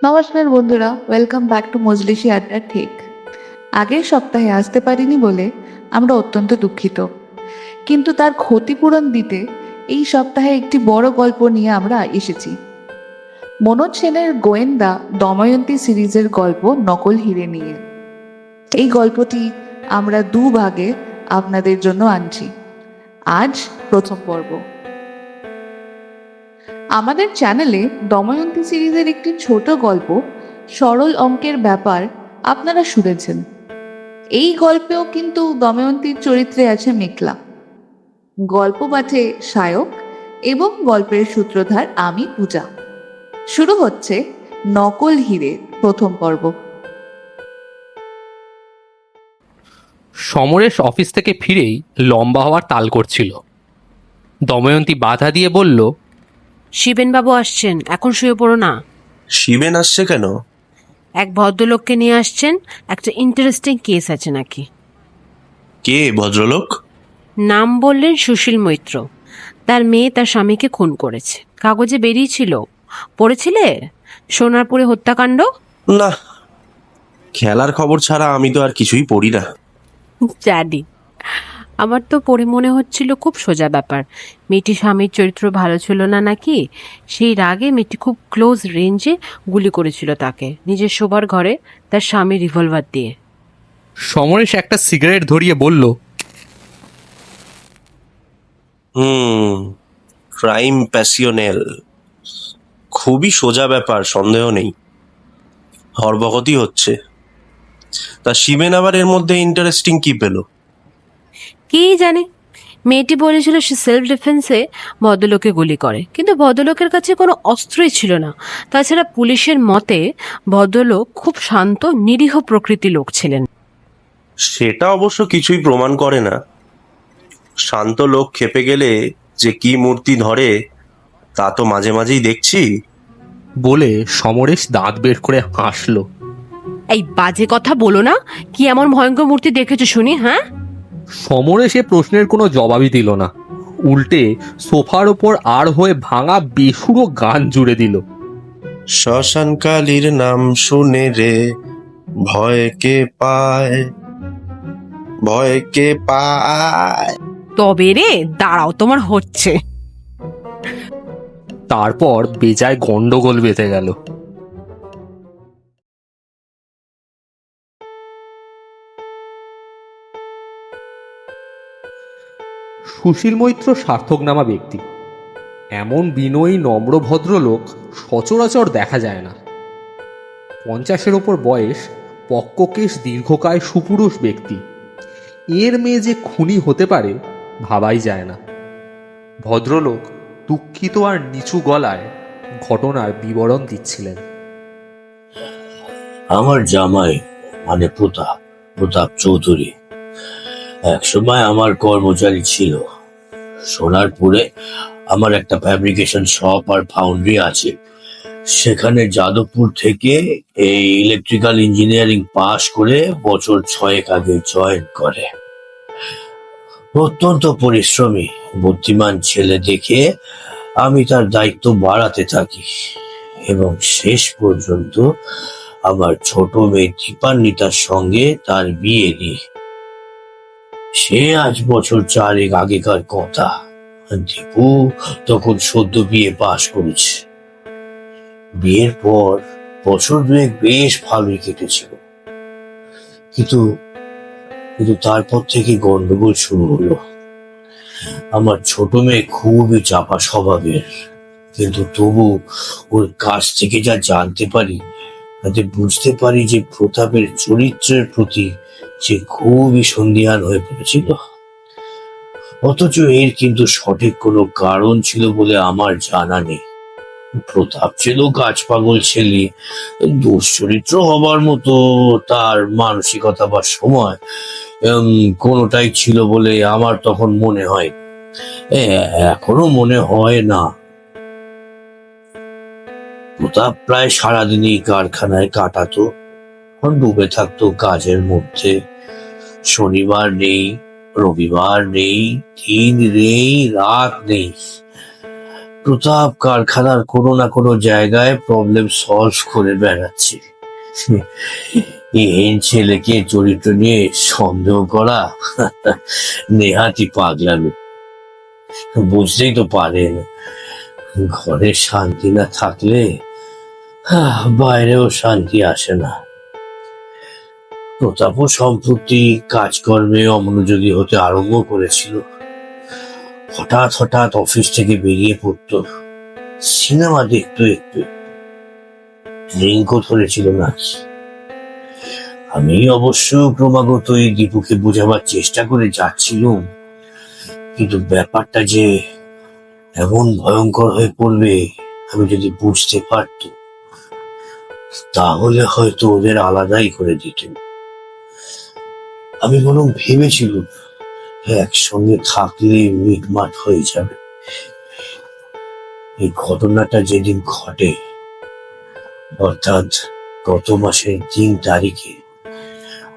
নমস্কার বন্ধুরা, welcome back to মজলিশি আড্ডা। ঠিক আগের সপ্তাহে আসতে পারিনি বলে আমরা অত্যন্ত দুঃখিত, কিন্তু তার ক্ষতিপূরণ দিতে এই সপ্তাহে একটি বড় গল্প নিয়ে আমরা এসেছি। মনোজ সেনের গোয়েন্দা দময়ন্তী সিরিজের গল্প নকল হিরে নিয়ে। এই গল্পটি আমরা দুভাগে আপনাদের জন্য আনছি। আজ প্রথম পর্ব। আমাদের চ্যানেলে দময়ন্তী সিরিজের একটি ছোট গল্প সরল অঙ্কের ব্যাপার আপনারা শুনেছেন। এই গল্পেও কিন্তু দময়ন্তীর চরিত্রে আছে মেঘলা। গল্প পাঠে সায়ক এবং গল্পের সূত্রধার আমি পূজা। শুরু হচ্ছে নকল হিরে প্রথম পর্ব। সমরেশ অফিস থেকে ফিরেই লম্বা হওয়ার তাল করছিল। দময়ন্তী বাধা দিয়ে বলল, শিবেনবাবু আসছেন, এখন শুয়ে পড়ো না। শিবেন আসছে কেন? এক ভদ্রলোককে নিয়ে আসছেন, একটা ইন্টারেস্টিং কেস আছে নাকি। কে ভদ্রলোক? নাম বললেন সুশীল মৈত্র। তার মেয়ে তার স্বামীকে খুন করেছে, কাগজে বেরিয়েছিল। পড়েছিলে সোনারপুরে হত্যাকাণ্ড? না, খেলার খবর ছাড়া আমি তো আর কিছুই পড়ি না। জানি, আমার তো পড়ে মনে হচ্ছিল খুব সোজা ব্যাপার। মেয়েটি স্বামীর চরিত্র ভালো ছিল না নাকি, সেই রাগে মেয়েটি খুব ক্লোজ রেঞ্জে গুলি করেছিল তাকে, নিজের শোবার ঘরে তার স্বামী রিভলভার দিয়ে। সমরেশ একটা সিগারেট ধরিয়ে বলল, ক্রাইম প্যাশনেল, খুবই সোজা ব্যাপার, সন্দেহ নেই। হরবগতি হচ্ছে। তা শিবেন আবার এর মধ্যে ইন্টারেস্টিং কি পেল? কে জানে, মেয়েটি বলেছিল সে সেলফ ডিফেন্সে ভদ্রলোকে গুলি করে, কিন্তু ভদ্রলোকের কাছে কোনো অস্ত্রই ছিল না। তাছাড়া পুলিশের মতে ভদ্রলোক খুব শান্ত নিরীহ প্রকৃতি লোক ছিলেন। সেটা অবশ্য কিছুই প্রমাণ করে না। শান্ত লোক খেপে গেলে যে কি মূর্তি ধরে তা তো মাঝে মাঝেই দেখছি। বলে সমরেশ দাঁত বের করে হাসল। এই বাজে কথা বলো না, কি এমন ভয়ঙ্কর মূর্তি দেখেছো শুনি? হ্যাঁ, সমরেশ এ প্রশ্নের কোনো জবাবই দিল না, উল্টে সোফার ওপর আর হয়ে ভাঙা বেসুরো গান জুড়ে দিল। শ্মশানকালীর নাম শুনে রে ভয় কে পায়, ভয় কে পায়। তবে রে দাঁড়াও, তোমার হচ্ছে। তারপর বেজায় গন্ডগোল বেঁধে গেল। সুশীল মৈত্র সার্থকনামা ব্যক্তি। এমন বিনয়ী নম্র ভদ্রলোক সচরাচর দেখা যায় না। 50-এর ওপর বয়স, পক্ককেশ দীর্ঘকায় সুপুরুষ ব্যক্তি। এর মেয়ে যে খুনি হতে পারে ভাবাই যায় না। ভদ্রলোক দুঃখিত আর নিচু গলায় ঘটনার বিবরণ দিচ্ছিলেন। আমার জামাই মানে প্রতাপ প্রতাপ চৌধুরী একসময় আমার কর্মচারী ছিল। সোনারপুরে আমার একটা ফ্যাব্রিকেশন শপ আর ফাউন্ড্রি আছে। সেখানে যাদবপুর থেকে এই ইলেকট্রিক্যাল ইঞ্জিনিয়ারিং পাশ করে বছর 6 আগে জয়েন করে। অত্যন্ত পরিশ্রমী বুদ্ধিমান ছেলে দেখে আমি তার দায়িত্ব বাড়াতে থাকি এবং শেষ পর্যন্ত আমার ছোট মেয়ে দীপান্বিতার সঙ্গে তার বিয়ে দিই। সে আজ বছর 4 আগেকার কথা। দীপু তখন সদ্য বিয়ে পাশ করেছে। বিয়ের পর বছর 2 বেশ ভালোই কেটেছিল, কিন্তু কিন্তু তারপর থেকে গন্ডগোল শুরু হলো। আমার ছোট মেয়ে খুবই চাপা স্বভাবের, কিন্তু তবু ওর কাছ থেকে যা জানতে পারি তাতে বুঝতে পারি যে প্রতাপের চরিত্রের প্রতি সে খুবই সন্দিহান হয়ে পড়েছিল। অথচ এর কিন্তু সঠিক কোনো কারণ ছিল বলে আমার জানা নেই। প্রতাপ ছিল গাছ পাগল ছেলে, দুশ্চরিত্র হবার মতো তার মানসিকতা বা সময় কোনোটাই ছিল বলে আমার তখন মনে হয়, এখনো মনে হয় না। প্রতাপ প্রায় সারাদিনই কারখানায় কাটাতো, ডুবে থাকতো কাজের মধ্যে। শনিবার নেই, রবিবার নেই, দিন নেই, রাত নেই। প্রতাপ কারখানার কোনো না কোনো জায়গায় প্রবলেম সলভ করে বেড়াচ্ছে। এই ছেলেকে চরিত্র নিয়ে সন্দেহ করা নেহাতি পাগলামি। বুঝতেই তো পারেন, ঘরে শান্তি না থাকলে বাইরেও শান্তি আসে না। প্রতাপও সম্প্রতি কাজকর্মে অমনোযোগী হতে আরম্ভ করেছিল। হঠাৎ হঠাৎ অফিস থেকে বেরিয়ে পড়তো, সিনেমা দেখতো একটু, লিঙ্কও ধরেছিল নাকি। আমি অবশ্য ক্রমাগত এই দীপুকে বোঝাবার চেষ্টা করে যাচ্ছিলাম, কিন্তু ব্যাপারটা যে এমন ভয়ঙ্কর হয়ে পড়বে আমি যদি বুঝতে পারতো, তাহলে হয়তো ওদের আলাদাই করে দিতেন। আমি বরং ভেবেছিলাম একসঙ্গে থাকলে মিটমাট হয়ে যাবে। এই ঘটনাটা যেদিন ঘটে, অর্থাৎ গত মাসের 3 তারিখে,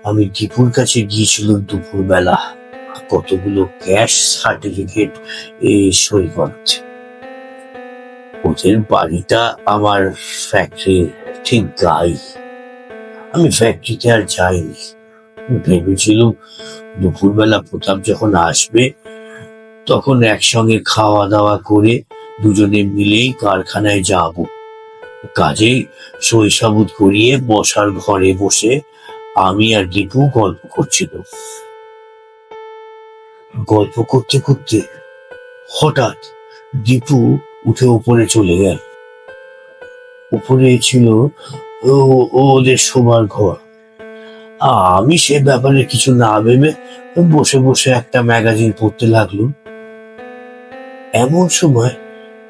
আমি দীপুর কাছে গিয়েছিলাম দুপুরবেলা কতগুলো ক্যাশ সার্টিফিকেট সই করাচ্ছে। ওদের বাড়িটা আমার ফ্যাক্টরির ঠিক গায়ে। আমি ফ্যাক্টরিতে আর যাইনি, ভেবেছিলাম দুপুরবেলা প্রতাপ যখন আসবে তখন একসঙ্গে খাওয়া দাওয়া করে দুজনে মিলেই কারখানায় যাব। কাজেই সই সাবুত করিয়ে বসার ঘরে বসে আমি আর দীপু গল্প করছিলাম। গল্প করতে করতে হঠাৎ দীপু উঠে উপরে চলে গেল। উপরে ছিল ওদের শোবার ঘর। আমি সে ব্যাপারে কিছু না ভেবে বসে বসে একটা ম্যাগাজিন পড়তে লাগলাম। এমন সময়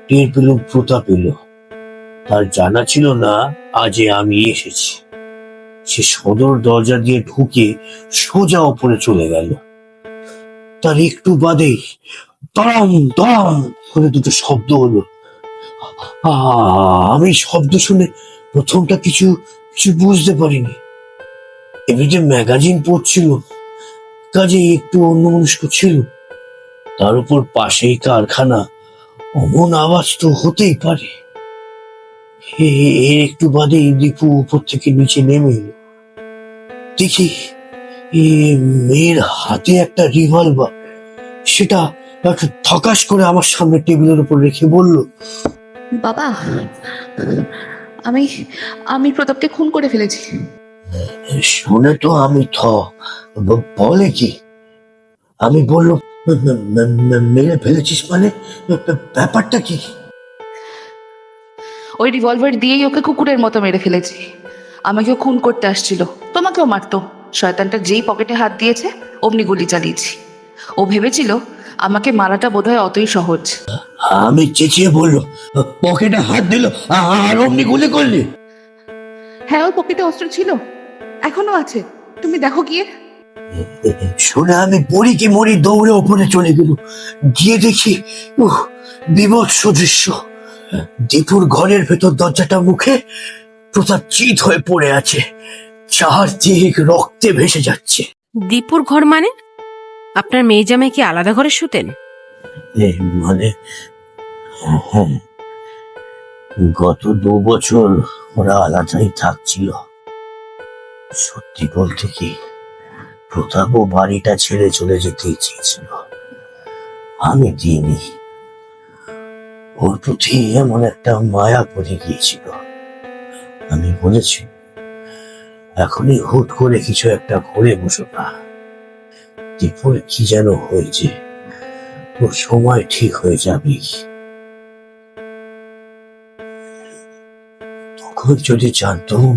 টের পেলাম প্রতাপ এলো। তার জানা ছিল না আজ আমি এসেছি। সে সদর দরজা দিয়ে ঢুকে সোজা উপরে চলে গেল। তার একটু বাদেই দড়াম দড়াম করে দুটো শব্দ হলো। আমি শব্দ শুনে প্রথমটা কিছু বুঝতে পারিনি। এমনিতে ম্যাগাজিন পড়ছিল, কাজে একটু অন্যমনস্ক ছিল। তার উপর পাশেই কারখানা, অমন আওয়াজ তো হতেই পারে। এর একটু বাদে দীপু উপর থেকে নিচে নেমে এলো। দেখি মেয়ের হাতে একটা রিভলভার। সেটা ধকাস করে আমার সামনে টেবিলের উপর রেখে বলল, বাবা, আমি আমি প্রতাপকে খুন করে ফেলেছি। শুনে তো আমি বলে কি? আমি বললাম, মেরে ফেলেছিস মানে? ব্যাপারটা কি? ওই রিভলভার দিয়েই ওকে কুকুরের মতো মেরে ফেলেছি। আমাকেও খুন করতে আসছিল, তোমাকেও মারতো। শয়তানটা যেই পকেটে হাত দিয়েছে অমনি গুলি চালিয়েছি। ও ভেবেছিল আমাকে মারাটা বোধহয় অতই সহজ। আমি চেঁচিয়ে বললো, পকেটে হাত দিল আর অমনি গুলি করলি? হ্যাঁ, ওর পকেটে অস্ত্র ছিল, এখনো আছে, তুমি দেখো গিয়ে। শুনে আমি পড়ি কি মরি দৌড়ে ওপরে চলে গেল। গিয়ে দেখি বিভৎস দৃশ্য। দীপুর ঘরের ভেতর দরজাটা মুখে প্রতাপ চিৎ হয়ে পড়ে আছে, চারদিক রক্তে ভেসে যাচ্ছে। দীপুর ঘর মানে? আপনার মেয়ে জামাই কি আলাদা ঘরে শুতেন? মানে হ্যাঁ, গত 2 বছর ওরা আলাদাই থাকছিল। সত্যি বলতে কি, প্রতাপও বাড়িটা ছেড়ে চলে যেতেই চেয়েছিল, আমি দিইনি। ওর প্রতি এমন একটা মায়া পড়ে গিয়েছিল। আমি বলেছি, এখনই হুট করে কিছু একটা করে বসো না। দীপুর কি যেন হয়েছে, ওর সময় ঠিক হয়ে যাবে। তখন যদি জানতাম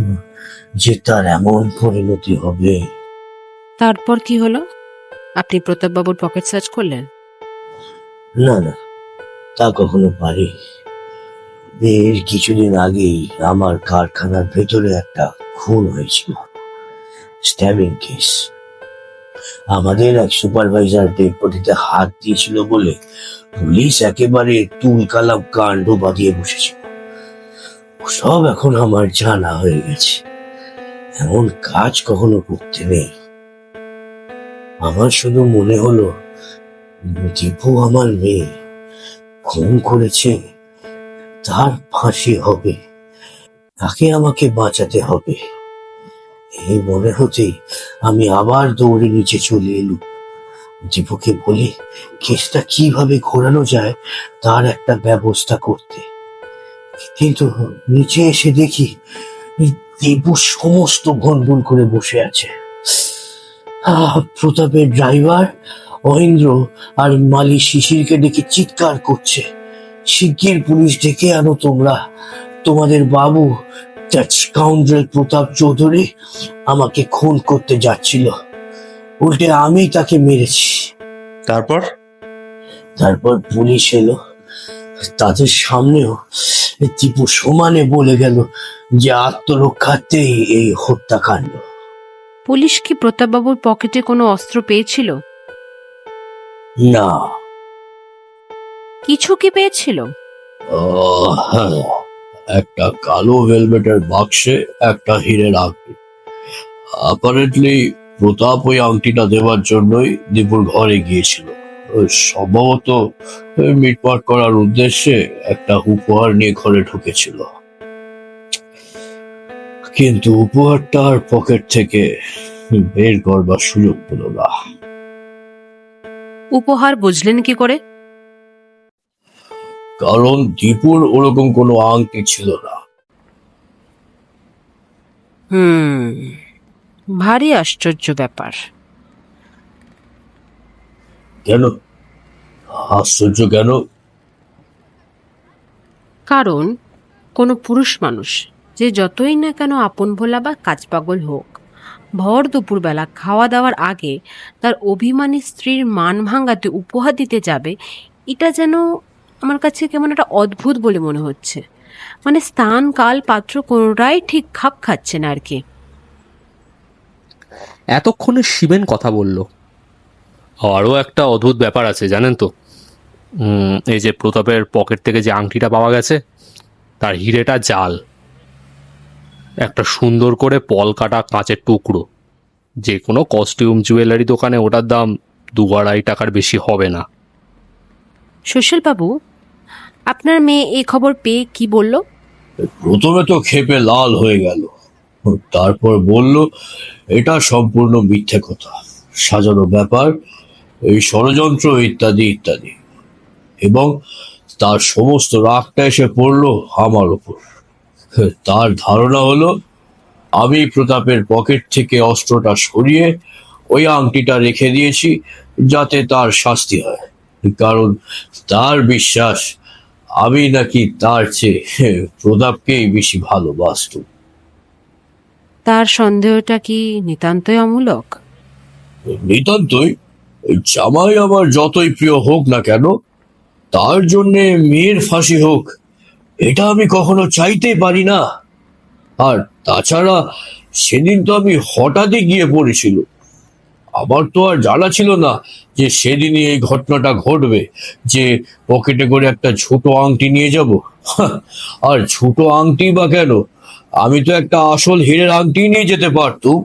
যে তার এমন পরিণতি হবে। তারপর কি হলো? আপনি প্রতাপ বাবুর পকেট সার্চ করলেন? না না, তা কখনো পারি। এর কিছুদিন আগেই আমার কারখানার ভেতরে একটা খুন হয়েছিল, স্ট্যাবিং কেস। আমাদের এক সুপারভাইজার ডেড বডিতে হাত দিয়েছিল বলে পুলিশ একেবারে তুলকালাম কাণ্ড বাঁধিয়ে বসেছিল। সব এখন আমার জানা হয়ে গেছে। এমন কাজ কখনো করতে নেই। আমার শুধু মনে হলো দীপু আমার মেয়ে খুন করেছে তার ফাঁসি হবে, তাকে আমাকে বাঁচাতে হবে। এই মনে হতেই আমি আবার দৌড়ে নিচে চলে এলুম, দীপুকে বলে কেসটা কিভাবে ঘোরানো যায় তার একটা ব্যবস্থা করতে। কিন্তু নিচে এসে দেখি দীপু সমস্ত ভনভন করে বসে আছে। প্রতাপের ড্রাইভার মহেন্দ্র আর মালি শিশিরকে ডেকে চিৎকার করছে, শিগগির পুলিশ ডেকে আনো তোমরা, তোমাদের বাবু দ্যাট স্কাউন্ড্রেল প্রতাপ চৌধুরী আমাকে খুন করতে যাচ্ছিল, উল্টে আমি তাকে মেরেছি। তারপর? তারপর পুলিশ এলো, তাদের সামনেও টিপু সমানে বলে গেল যে আত্মরক্ষার্থেই এই হত্যাকাণ্ড। পুলিশ কি প্রতাপবাবুর পকেটে কোনো অস্ত্র পেয়েছিল? না। কিছু কি পেয়েছিল? হ্যাঁ, একটা কালো ভেলভেটের বাক্সে একটা হীরের আংটি। অ্যাপারেন্টলি প্রতাপ ওই আংটিটা দেওয়ার জন্যই দীপুর ঘরে গিয়েছিল। সম্ভবত মিটমাট করার উদ্দেশ্যে একটা উপহার নিয়ে ঘরে ঢুকেছিল, কিন্তু উপহারটা আর পকেট থেকে বের করবার সুযোগ পেল না। উপহার বুঝলেন কি করে? কারণ দীপুর ওরকম কোনো আংটি ছিল না। ভারী আশ্চর্য ব্যাপার। কেন আশ্চর্য কেন? কারণ কোনো পুরুষ মানুষ, যে যতই না কেন আপন ভোলা বা কাজপাগল হোক, ভর দুপুরবেলা খাওয়া দাওয়ার আগে তার অভিমানী স্ত্রীর মান ভাঙাতে উপহার দিতে যাবে, এটা যেন আমার কাছে কেমন একটা অদ্ভুত বলে মনে হচ্ছে। মানে স্থান কাল পাত্র কোনোটাই ঠিক খাপ খাচ্ছে না আর কি। এতক্ষণে শিবেন কথা বলল। আরও একটা অদ্ভুত ব্যাপার আছে জানেন তো, এই যে প্রতাপের পকেট থেকে যে আংটিটা পাওয়া গেছে, তার হিরেটা জাল, একটা সুন্দর করে পল কাটা কাঁচের টুকরো। যে কোনো কস্টিউম জুয়েলারি দোকানে ওটার দাম 2-2.5 টাকার বেশি হবে না। সুশীল বাবু, আপনার মেয়ে এই খবর পেয়ে কি বলল? প্রথমে তো ক্ষেপে লাল হয়ে গেল, তারপর বলল এটা সম্পূর্ণ মিথ্যে কথা, সাজানো ব্যাপার, এই ষড়যন্ত্র ইত্যাদি ইত্যাদি। এবং তার সমস্ত রাগটা এসে পড়লো আমার ওপর। তার ধারণা হলো আমি প্রতাপের পকেট থেকে অস্ত্রটা সরিয়ে ওই আংটিটা রেখে দিয়েছি যাতে তার শাস্তি হয়, কারণ তার বিশ্বাস আমি নাকি তার চেয়ে প্রতাপকেই বেশি ভালোবাসতুম। তার সন্দেহটা কি নিতান্তই অমূলক? নিতান্তই। জামাই আমার যতই প্রিয় হোক না কেন, তার জন্যে মেয়ের ফাঁসি হোক এটা আমি কখনো চাইতে পারি না। আর তাছাড়া সেদিন তো আমি হঠাৎই গিয়ে পড়েছিল, আমার তো আর জানা ছিল না যে সেদিনই এই ঘটনাটা ঘটবে, যে পকেটে করে একটা ছোট আংটি নিয়ে যাব। আর ছোট আংটি বা কেন, আমি তো একটা আসল হীরের আংটি নিয়ে যেতে পারতুম।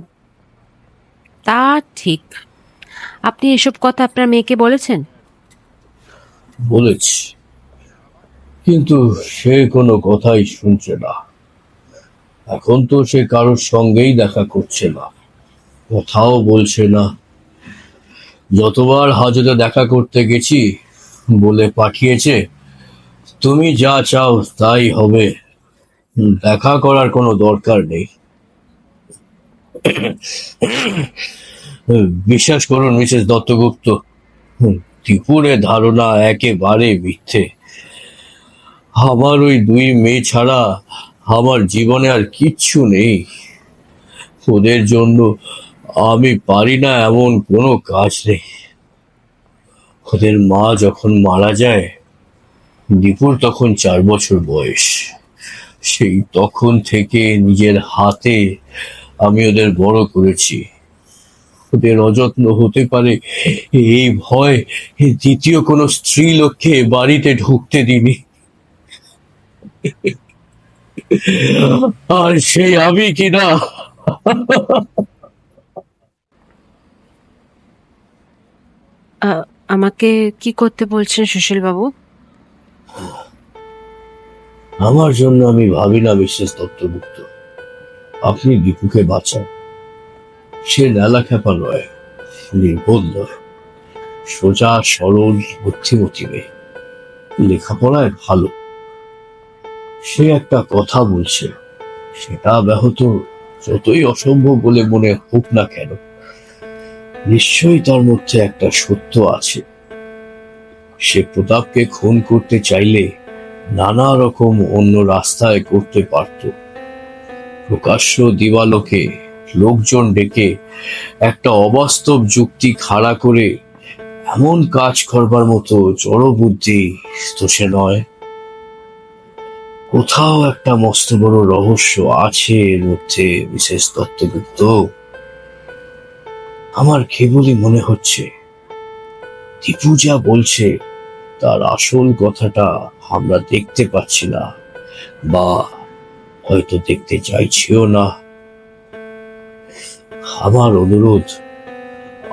তা ঠিক। আপনি এসব কথা আপনার মেয়েকে বলেছেন? বলেছি, কিন্তু সে কোনো কথাই শুনছে না। এখন তো সে কারোর সঙ্গেই দেখা করছে না, কথাও বলছে না। যতবার হাজতে দেখা করতে গেছি বলে পাঠিয়েছে তুমি যা চাও তাই হবে, দেখা করার কোনো দরকার নেই। বিশ্বাস করুন মিসেস দত্তগুপ্ত, ত্রিপুরের ধারণা একেবারে মিথ্যে। আমার ওই 2 মেয়ে ছাড়া আমার জীবনে আর কিচ্ছু নেই। ওদের জন্য আমি পারি না এমন কোনো কাজ নেই। ওদের মা যখন মারা যায়, দীপুর তখন 4 বছর বয়স। সেই তখন থেকে নিজের হাতে আমি ওদের বড় করেছি। ওদের অযত্ন হতে পারে এই ভয় দ্বিতীয় কোনো স্ত্রী লোককে বাড়িতে ঢুকতে দিনি। আর সেই আমি কিনা আমাকে কি করতে বলছেন সুশীল বাবু? আমার জন্য আমি ভাবি না মিসেস দত্তগুপ্ত। আপনি দীপুকে বাঁচান। সে নেলা খেপা নয়, নির্বোধ নয়, সোজা সরল বুদ্ধিমতী মেয়ে, লেখাপড়ায় ভালো। সে একটা কথা বলছে, সেটা ব্যাহত যতই অসম্ভব বলে মনে হোক না কেন, নিশ্চয়ই তার মধ্যে একটা সত্য আছে। সে প্রতাপকে খুন করতে চাইলে নানা রকম অন্য রাস্তায় করতে পারত। প্রকাশ্য দিবালোকে লোকজন ডেকে একটা অবাস্তব যুক্তি খাড়া করে এমন কাজ করবার মতো জড় বুদ্ধি তো সে নয়। কোথাও একটা মস্ত বড় রহস্য আছে এর মধ্যে মিসেস দত্তগুপ্ত। আমার কেবলই মনে হচ্ছে দীপু যা বলছে তার আসল কথাটা আমরা দেখতে পাচ্ছি না, বা হয়তো দেখতে চাইছিও না। আমার অনুরোধ,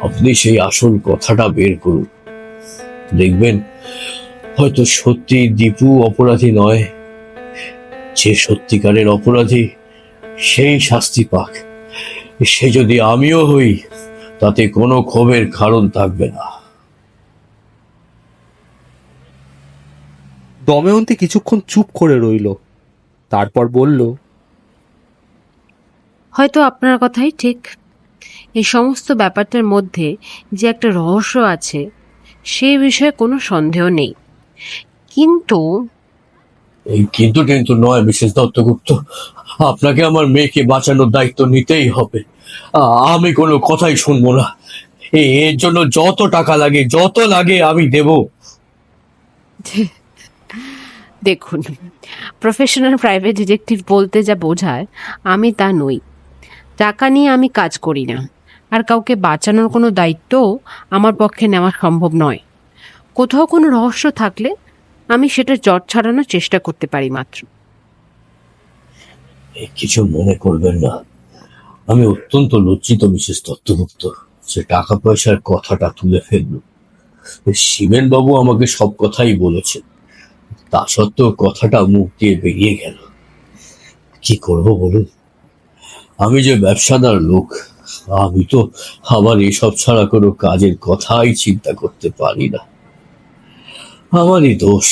আপনি সেই আসল কথাটা বের করুন। দেখবেন হয়তো সত্যি দীপু অপরাধী নয়। যে সত্যিকারের অপরাধী সেই শাস্তি পাক। সে যদি আমিও হই, তাতে কোনো ক্ষোভের কারণ থাকবে না। দময়ন্তী কিছুক্ষণ চুপ করে রইল, তারপর বলল, হয়তো আপনার কথাই ঠিক। এই সমস্ত ব্যাপারটার মধ্যে যে একটা রহস্য আছে সেই বিষয়ে কোনো সন্দেহ নেই, কিন্তু এই কিন্তু কিন্তু নয় মিসেস দত্তগুপ্ত, আপনাকে আমার মেয়েকে বাঁচানোর দায়িত্ব নিতেই হবে। আমি কোনো কথাই শুনবো না। এর জন্য যত টাকা লাগে, যত লাগে আমি দেব। দেখুন, প্রফেশনাল প্রাইভেট ডিটেকটিভ বলতে যা বোঝায় আমি তা নই। টাকা নিয়ে আমি কাজ করি না, আর কাউকে বাঁচানোর কোনো দায়িত্বও আমার পক্ষে নেওয়া সম্ভব নয়। কোথাও কোনো রহস্য থাকলে আমি সেটা জট ছাড়ানোর চেষ্টা করতে পারি মাত্র। কিছু মনে করবেন না, আমি অত্যন্ত লজ্জিত মিসেস দত্তগুপ্ত যে টাকা পয়সার কথাটা তুলে ফেলল। শিবেন বাবু আমাকে সব কথাই বলেছেন, তা সত্ত্বেও কথাটা মুখ দিয়ে বেরিয়ে গেল। কি করব বলুন? আমি যে ব্যবসাদার লোক, আমি তো আবার এসব ছাড়া কোনো কাজের কথাই চিন্তা করতে পারি না। আমারই দোষ।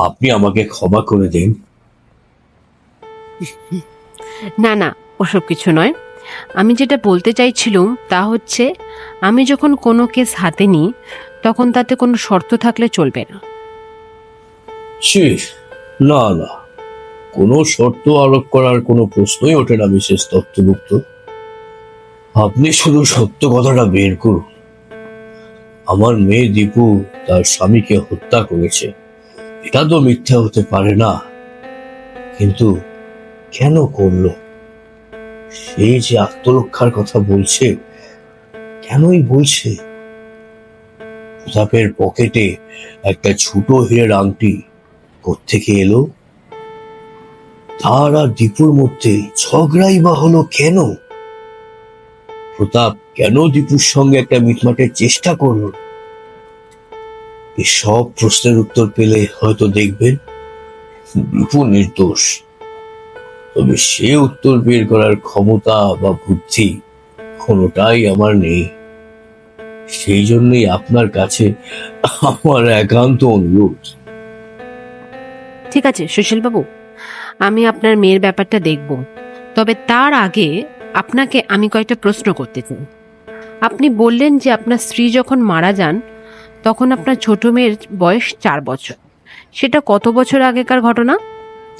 আপনি আমাকে ক্ষমা করে দিন। না না, ওসব কিছু নয়। আমি যেটা বলতে চাইছিলুম তা হচ্ছে, আমি যখন কোনো কেস হাতে নিই তখন তাতে কোনো শর্ত থাকলে চলবে না। ছি, না না, কোনো শর্ত আরোপ করার কোনো প্রশ্নই ওঠে না মিসেস দত্তগুপ্ত। আপনি শুধু সত্য কথাটা বের করুন। আমার মেয়ে দীপু তার স্বামীকে হত্যা করেছে, এটা তো মিথ্যা হতে পারে না। কিন্তু কেন করলো? সেই যে আত্মরক্ষার কথা বলছে, কেনই বলছে? প্রতাপের পকেটে একটা ছোট হীরের আংটি কোত্থেকে এলো? তার আর দীপুর মধ্যে ঝগড়াই বা হলো কেন? প্রতাপ কেন দীপুর সঙ্গে একটা মিটমাটের চেষ্টা করলো? এই সব প্রশ্নের উত্তর পেলে হয়তো দেখবেন দীপু নির্দোষ। তবে সে উত্তর বের করার ক্ষমতা বা বুদ্ধি কোনোটাই আমার নেই। সেই জন্যই আপনার কাছে আমার একান্ত অনুরোধ। ঠিক আছে সুশীলবাবু, আমি আপনার মেয়ের ব্যাপারটা দেখব। তবে তার আগে আপনাকে আমি কয়েকটা প্রশ্ন করতে চাই। আপনি বললেন যে আপনার স্ত্রী যখন মারা যান তখন আপনার ছোট মেয়ের বয়স 4 বছর। সেটা কত বছর আগেকার ঘটনা?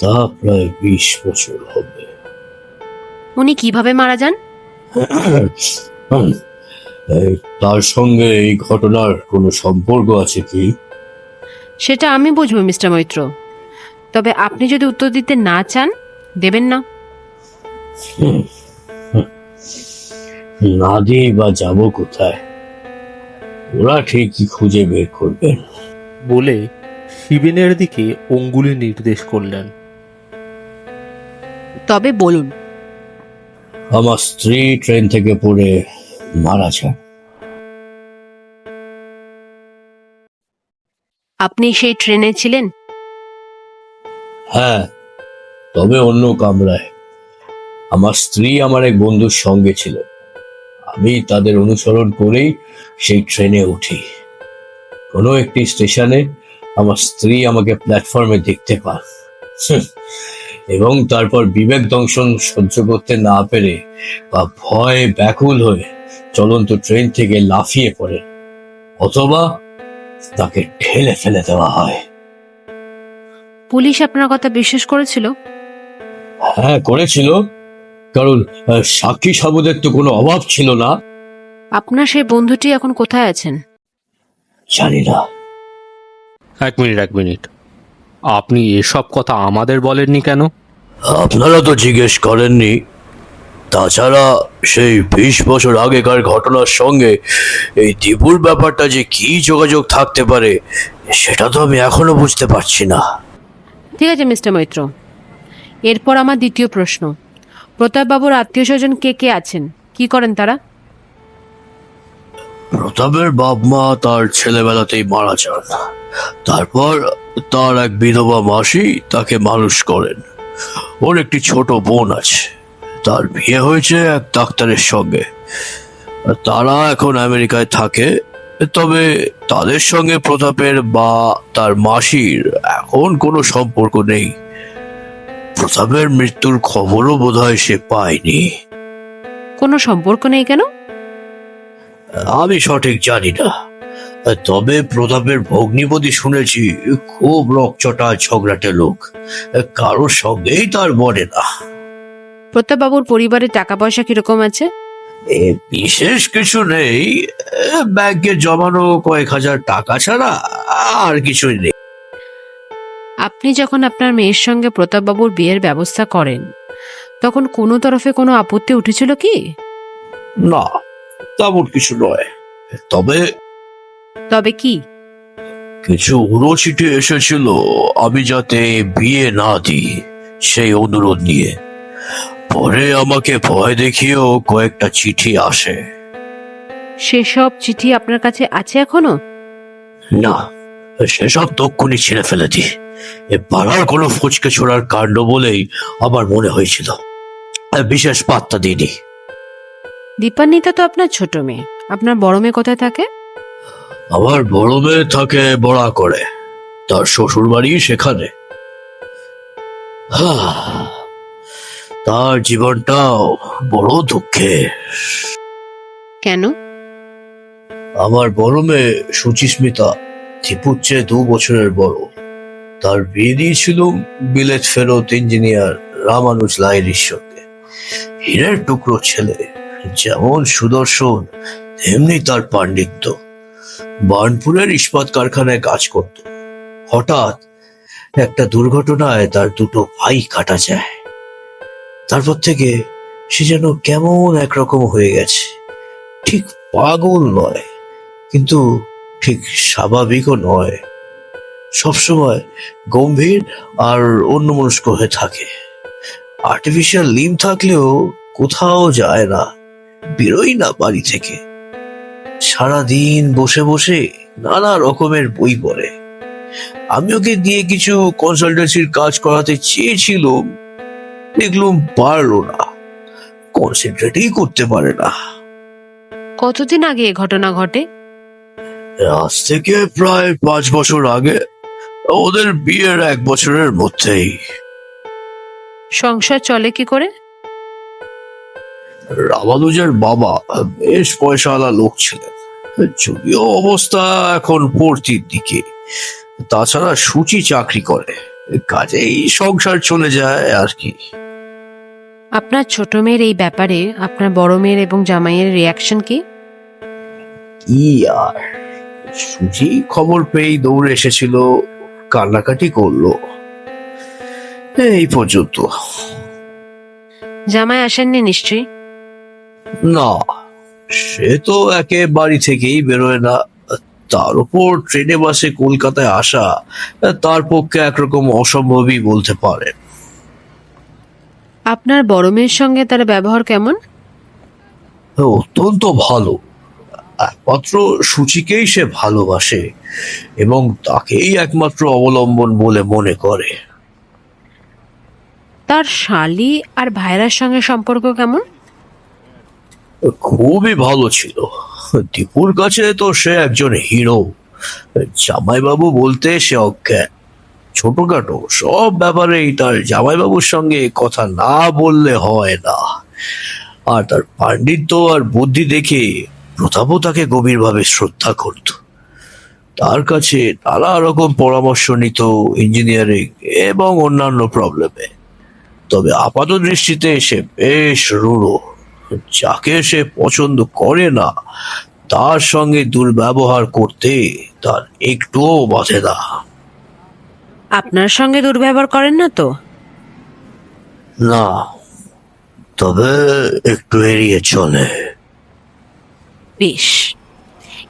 তা প্রায় 20 বছর হবে। উনি কিভাবে মারা যান? এই, তার সঙ্গে এই ঘটনার কোনো সম্পর্ক আছে কি? সেটা আমি বুঝবো মিস্টার মৈত্র, তবে আপনি যদি উত্তর দিতে না চান, দেবেন না। হুম, না দিয়ে বা যাবো কোথায়? ওরা ঠিকই খুঁজে বের করবেন। বলে শিবেনের দিকে অঙ্গুলি নির্দেশ করলেন। তবে বলুন। আমার স্ত্রী ট্রেন থেকে পড়ে মারা যান। আপনি সেই ট্রেনে ছিলেন? হ্যাঁ, তবে অন্য কামরায়। আমার স্ত্রী আমার এক বন্ধুর সঙ্গে ছিল। আমি তাদের অনুসরণ করেই সেই ট্রেনে উঠি। কোনো একটি স্টেশনে আমার স্ত্রী আমাকে প্ল্যাটফর্মে দেখতে পান। হুঁ, এবং তারপর বিবেক দংশন সহ্য করতে না পেরে বা ভয়ে ব্যাকুল হয়ে চলন্ত ট্রেন থেকে লাফিয়ে পড়ে, অথবা তাকে ঠেলে ফেলে দেওয়া হয়। পুলিশ আপনার কথা বিশ্বাস করেছিল? হ্যাঁ, করেছিল। কারণ সাক্ষী সাবুদের তো কোনো অভাব ছিল না। আপনার সেই বন্ধুটি এখন কোথায় আছেন? জানি না। এক মিনিট, আপনি এসব কথা আমাদের বলেননি কেন? আপনারা তো জিজ্ঞেস করেননি। তাছাড়া সেই 20 বছর আগেকার ঘটনার সঙ্গে এই দীপুর ব্যাপারটা যে কি যোগাযোগ থাকতে পারে সেটা তো আমি এখনো বুঝতে পারছি না। ঠিক আছে মিস্টার মৈত্র, এরপর আমার দ্বিতীয় প্রশ্ন। প্রতাপবাবুর আত্মীয় স্বজন কে কে আছেন, কি করেন তারা? প্রতাপের বাপ মা তার ছেলেবেলাতেই মারা যান। তারপর তার এক বিধবা মাসি তাকে মানুষ করেন। ওর একটি ছোট বোন আছে, তার বিয়ে হয়েছে এক ডাক্তারের সঙ্গে। তারা এখন আমেরিকায় থাকে। তবে তাদের সঙ্গে প্রতাপের বা তার মাসির এখন কোনো সম্পর্ক নেই। প্রতাপের মৃত্যুর খবরও বোধহয় সে পায়নি। কোনো সম্পর্ক নেই কেন? আমি সঠিক জানি না। তবে প্রতাপের ভগ্নিপতি শুনেছি খুব রকচটা ঝগড়াটে লোক, কারোর সঙ্গেই তার বনে না। প্রতাপবাবুর পরিবারের টাকা পয়সা কিরকম আছে? বিশেষ কিছু নেই। ব্যাংকে জমানো কয়েক হাজার টাকা ছাড়া আর কিছুই নেই। আপনি যখন আপনার মেয়ের সঙ্গে প্রতাপবাবুর বিয়ের ব্যবস্থা করেন, তখন কোনো তরফে কোনো আপত্তি উঠেছিল কি? না, তেমন কিছু নয়। তবে তবে কি? কিছু উড়ো চিঠি এসেছিল আমি যাতে বিয়ে না দিই সেই অনুরোধ নিয়ে। পরে আমাকে ভয় দেখিয়েও কয়েকটা চিঠি আসে। সেসব চিঠি আপনার কাছে আছে এখনো? না, সেসব তক্ষুনি ছিঁড়ে ফেলে দি। এ পাড়ার কোনো ফচকে ছোড়ার কাণ্ড বলেই আমার মনে হয়েছিল, বিশেষ পাত্তা দিইনি। দীপান্বিতা তো আপনার ছোট মেয়ে, আপনার বড় মেয়ে কোথায় থাকে? আমার বড় মেয়ে থাকে বড়া করে, তার শ্বশুর বাড়ি সেখানে। তার জীবনটাও বড় দুঃখের। কেন? আমার বড় মেয়ে সুচিস্মিতা দীপুর চেয়ে 2 বছরের বড়। তার বিয়ে দিয়েছিল বিলেত ফেরত ইঞ্জিনিয়ার রামানুজ লাহিড়ীর সঙ্গে। হীরের টুকরো ছেলে, যেমন সুদর্শন তেমনি তার পাণ্ডিত্য। বার্নপুরের ইস্পাত কারখানায় কাজ করত। হঠাৎ একটা দুর্ঘটনায় তার 2 ভাই কাটা যায়। তারপর থেকে সে যেন কেমন একরকম হয়ে গেছে। ঠিক পাগল নয়, কিন্তু ঠিক স্বাভাবিকও নয়। সবসময় গম্ভীর আর অন্যমনস্ক হয়ে থাকে। আর্টিফিশিয়াল লিম থাকলেও কোথাও যায় না, বেরোই না বাড়ি থেকে। সারাদিন বসে বসে নানা রকমের বই পড়ে। আমি ওকে দিয়ে কিছু কনসালটেন্সির কাজ করাতে চেয়েছিলাম, দেখলাম পারলো না, কনসেন্ট্রেটই করতে পারে না। কতদিন আগে এ ঘটনা ঘটে? আজ থেকে প্রায় 5 বছর আগে। ওদের বিয়ের 1 বছরের মধ্যেই। সংসার চলে কি করে? রামানুজের বাবা বেশ পয়সাওয়ালা লোক ছিলেন, যদিও অবস্থা এখন পড়তির দিকে। তাছাড়া সুচি চাকরি করে, কাজেই সংসার চলে যায় আর কি। আপনার ছোট মেয়ের এই ব্যাপারে আপনার বড় মেয়ের এবং জামাইয়ের রিয়াকশন কি? কি আর, সুচি খবর পেয়েই দৌড়ে এসেছিল, কান্নাকাটি করলো, এই পর্যন্ত। জামাই আসেননি নিশ্চয়ই? না, সে তো একে বাড়ি থেকেই বেরোয় না। তার উপর ট্রেনে বাসে কলকাতায় আসা তার পক্ষে একরকম অসম্ভবই বলতে পারে। আপনার বড় মেয়ের সঙ্গে তার ব্যবহার কেমন? অত্যন্ত ভালো। একমাত্র সুচিকেই সে ভালোবাসে এবং তাকেই একমাত্র অবলম্বন বলে মনে করে। তার শালি আর ভাইরার সঙ্গে সম্পর্ক কেমন? খুবই ভালো ছিল। দীপুর কাছে তো সে একজন হিরো। জামাইবাবু বলতে সে অজ্ঞান। ছোটখাটো সব ব্যাপারেই তার জামাইবাবুর সঙ্গে কথা না বললে হয় না। আর তার পাণ্ডিত্য আর বুদ্ধি দেখে প্রতাপও তাকে গভীরভাবে শ্রদ্ধা করত। তার কাছে নানা রকম পরামর্শ নিত ইঞ্জিনিয়ারিং এবং অন্যান্য প্রবলেমে। তবে আপাত দৃষ্টিতে সে বেশ রূঢ়। যাকে সে পছন্দ করে না তার সঙ্গে দুর্ব্যবহার করতে তার একটুও বাধে না। আপনার সঙ্গে দুর্ব্যবহার করেন না তো? না, তবে একটু এড়িয়ে চলে। বেশ,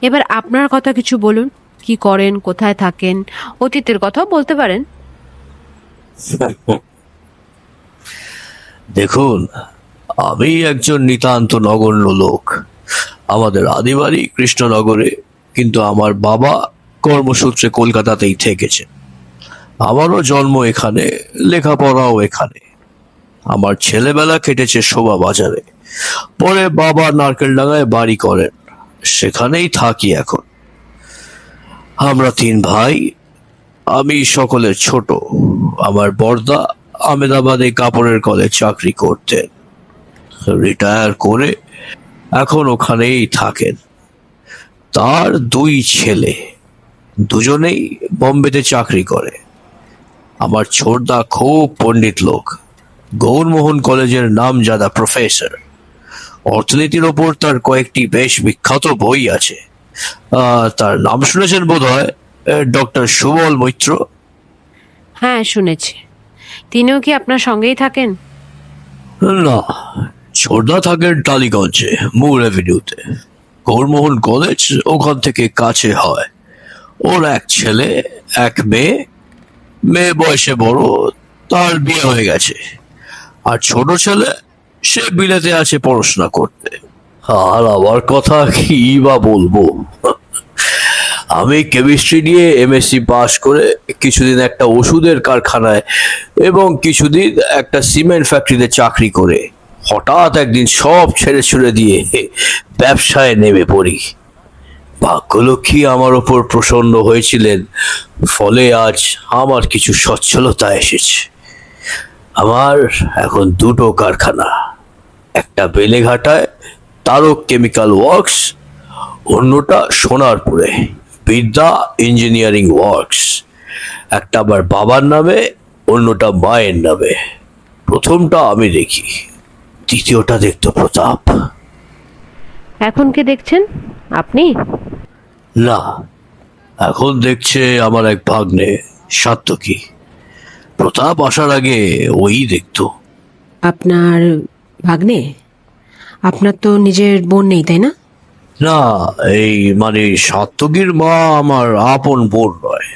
এবার আপনার কথা কিছু বলুন। কি করেন, কোথায় থাকেন, অতীতের কথাও বলতে পারেন। দেখুন, আমি একজন নিতান্ত নগণ্য লোক। আমাদের আদিবাড়ি কৃষ্ণনগরে, কিন্তু আমার বাবা কর্মসূত্রে কলকাতাতেই থেকেছেন। আমারও জন্ম এখানে, লেখাপড়াও এখানে। আমার ছেলেবেলা কেটেছে শোভা বাজারে। পরে বাবা নারকেলডাঙ্গায় বাড়ি করেন, সেখানেই থাকি এখন। আমরা 3 ভাই, আমি সকলের ছোট। আমার বড়দা আহমেদাবাদে কাপড়ের কলে চাকরি করতেন, রিটায়ার করে এখন ওখানেই থাকেন। তার 2 ছেলে, দুজনেই বোম্বেতে চাকরি করে। আমার ছোটদা খুব পণ্ডিত লোক, গৌরমোহন কলেজের নামজাদা প্রফেসর। অর্থনীতির ওপর তার কয়েকটি বেশ বিখ্যাত বই আছে। তার নাম শুনেছেন বোধ হয়, ডক্টর সুবল মৈত্র। হ্যাঁ, শুনেছি। তিনিও কি আপনার সঙ্গেই থাকেন? না, ছোটদা থাকেন টালিগঞ্জে, মূল অ্যাভিনিউতে। গৌরমোহন কলেজ ওখান থেকে কাছে হয়। ওর 1 ছেলে 1 মেয়ে। মেয়ে বয়সে বড়, তার বিয়ে হয়ে গেছে। আর ছোট ছেলে, সে বিলেতে আছে পড়াশোনা করতে। আর আমার কথা কি বা বলবো। আমি কেমিস্ট্রি নিয়ে এমএসসি পাশ করে কিছুদিন একটা ওষুধের কারখানায় এবং কিছুদিন একটা সিমেন্ট ফ্যাক্টরিতে চাকরি করে হঠাৎ একদিন সব ছেড়ে ছুড়ে দিয়ে ব্যবসায় নেমে পড়ি। ভাগ্যলক্ষ্মী আমার ওপর প্রসন্ন হয়েছিলেন, ফলে আজ আমার কিছু সচ্ছলতা এসেছে। আমার এখন 2টো কারখানা, একটা বেলেঘাটায় তারক কেমিক্যাল ওয়ার্কস, অন্যটা সোনারপুরে বিদ্যা ইঞ্জিনিয়ারিং ওয়ার্কস। একটা আমার বাবার নামে, অন্যটা মায়ের নামে। প্রথমটা আমি দেখি, দ্বিতীয়টা দেখতো প্রতাপ। এখন কে দেখছেন? আপনি? না, এখন দেখছে আমার এক ভাগ্নে সাত্তকী। প্রতাপ আসার আগে ওই দেখতো। আপনার ভাগ্নে? আপনার তো নিজের বোন নেই, তাই না? না, এই মানে সাত্তকীর মা আমার আপন বোন নয়,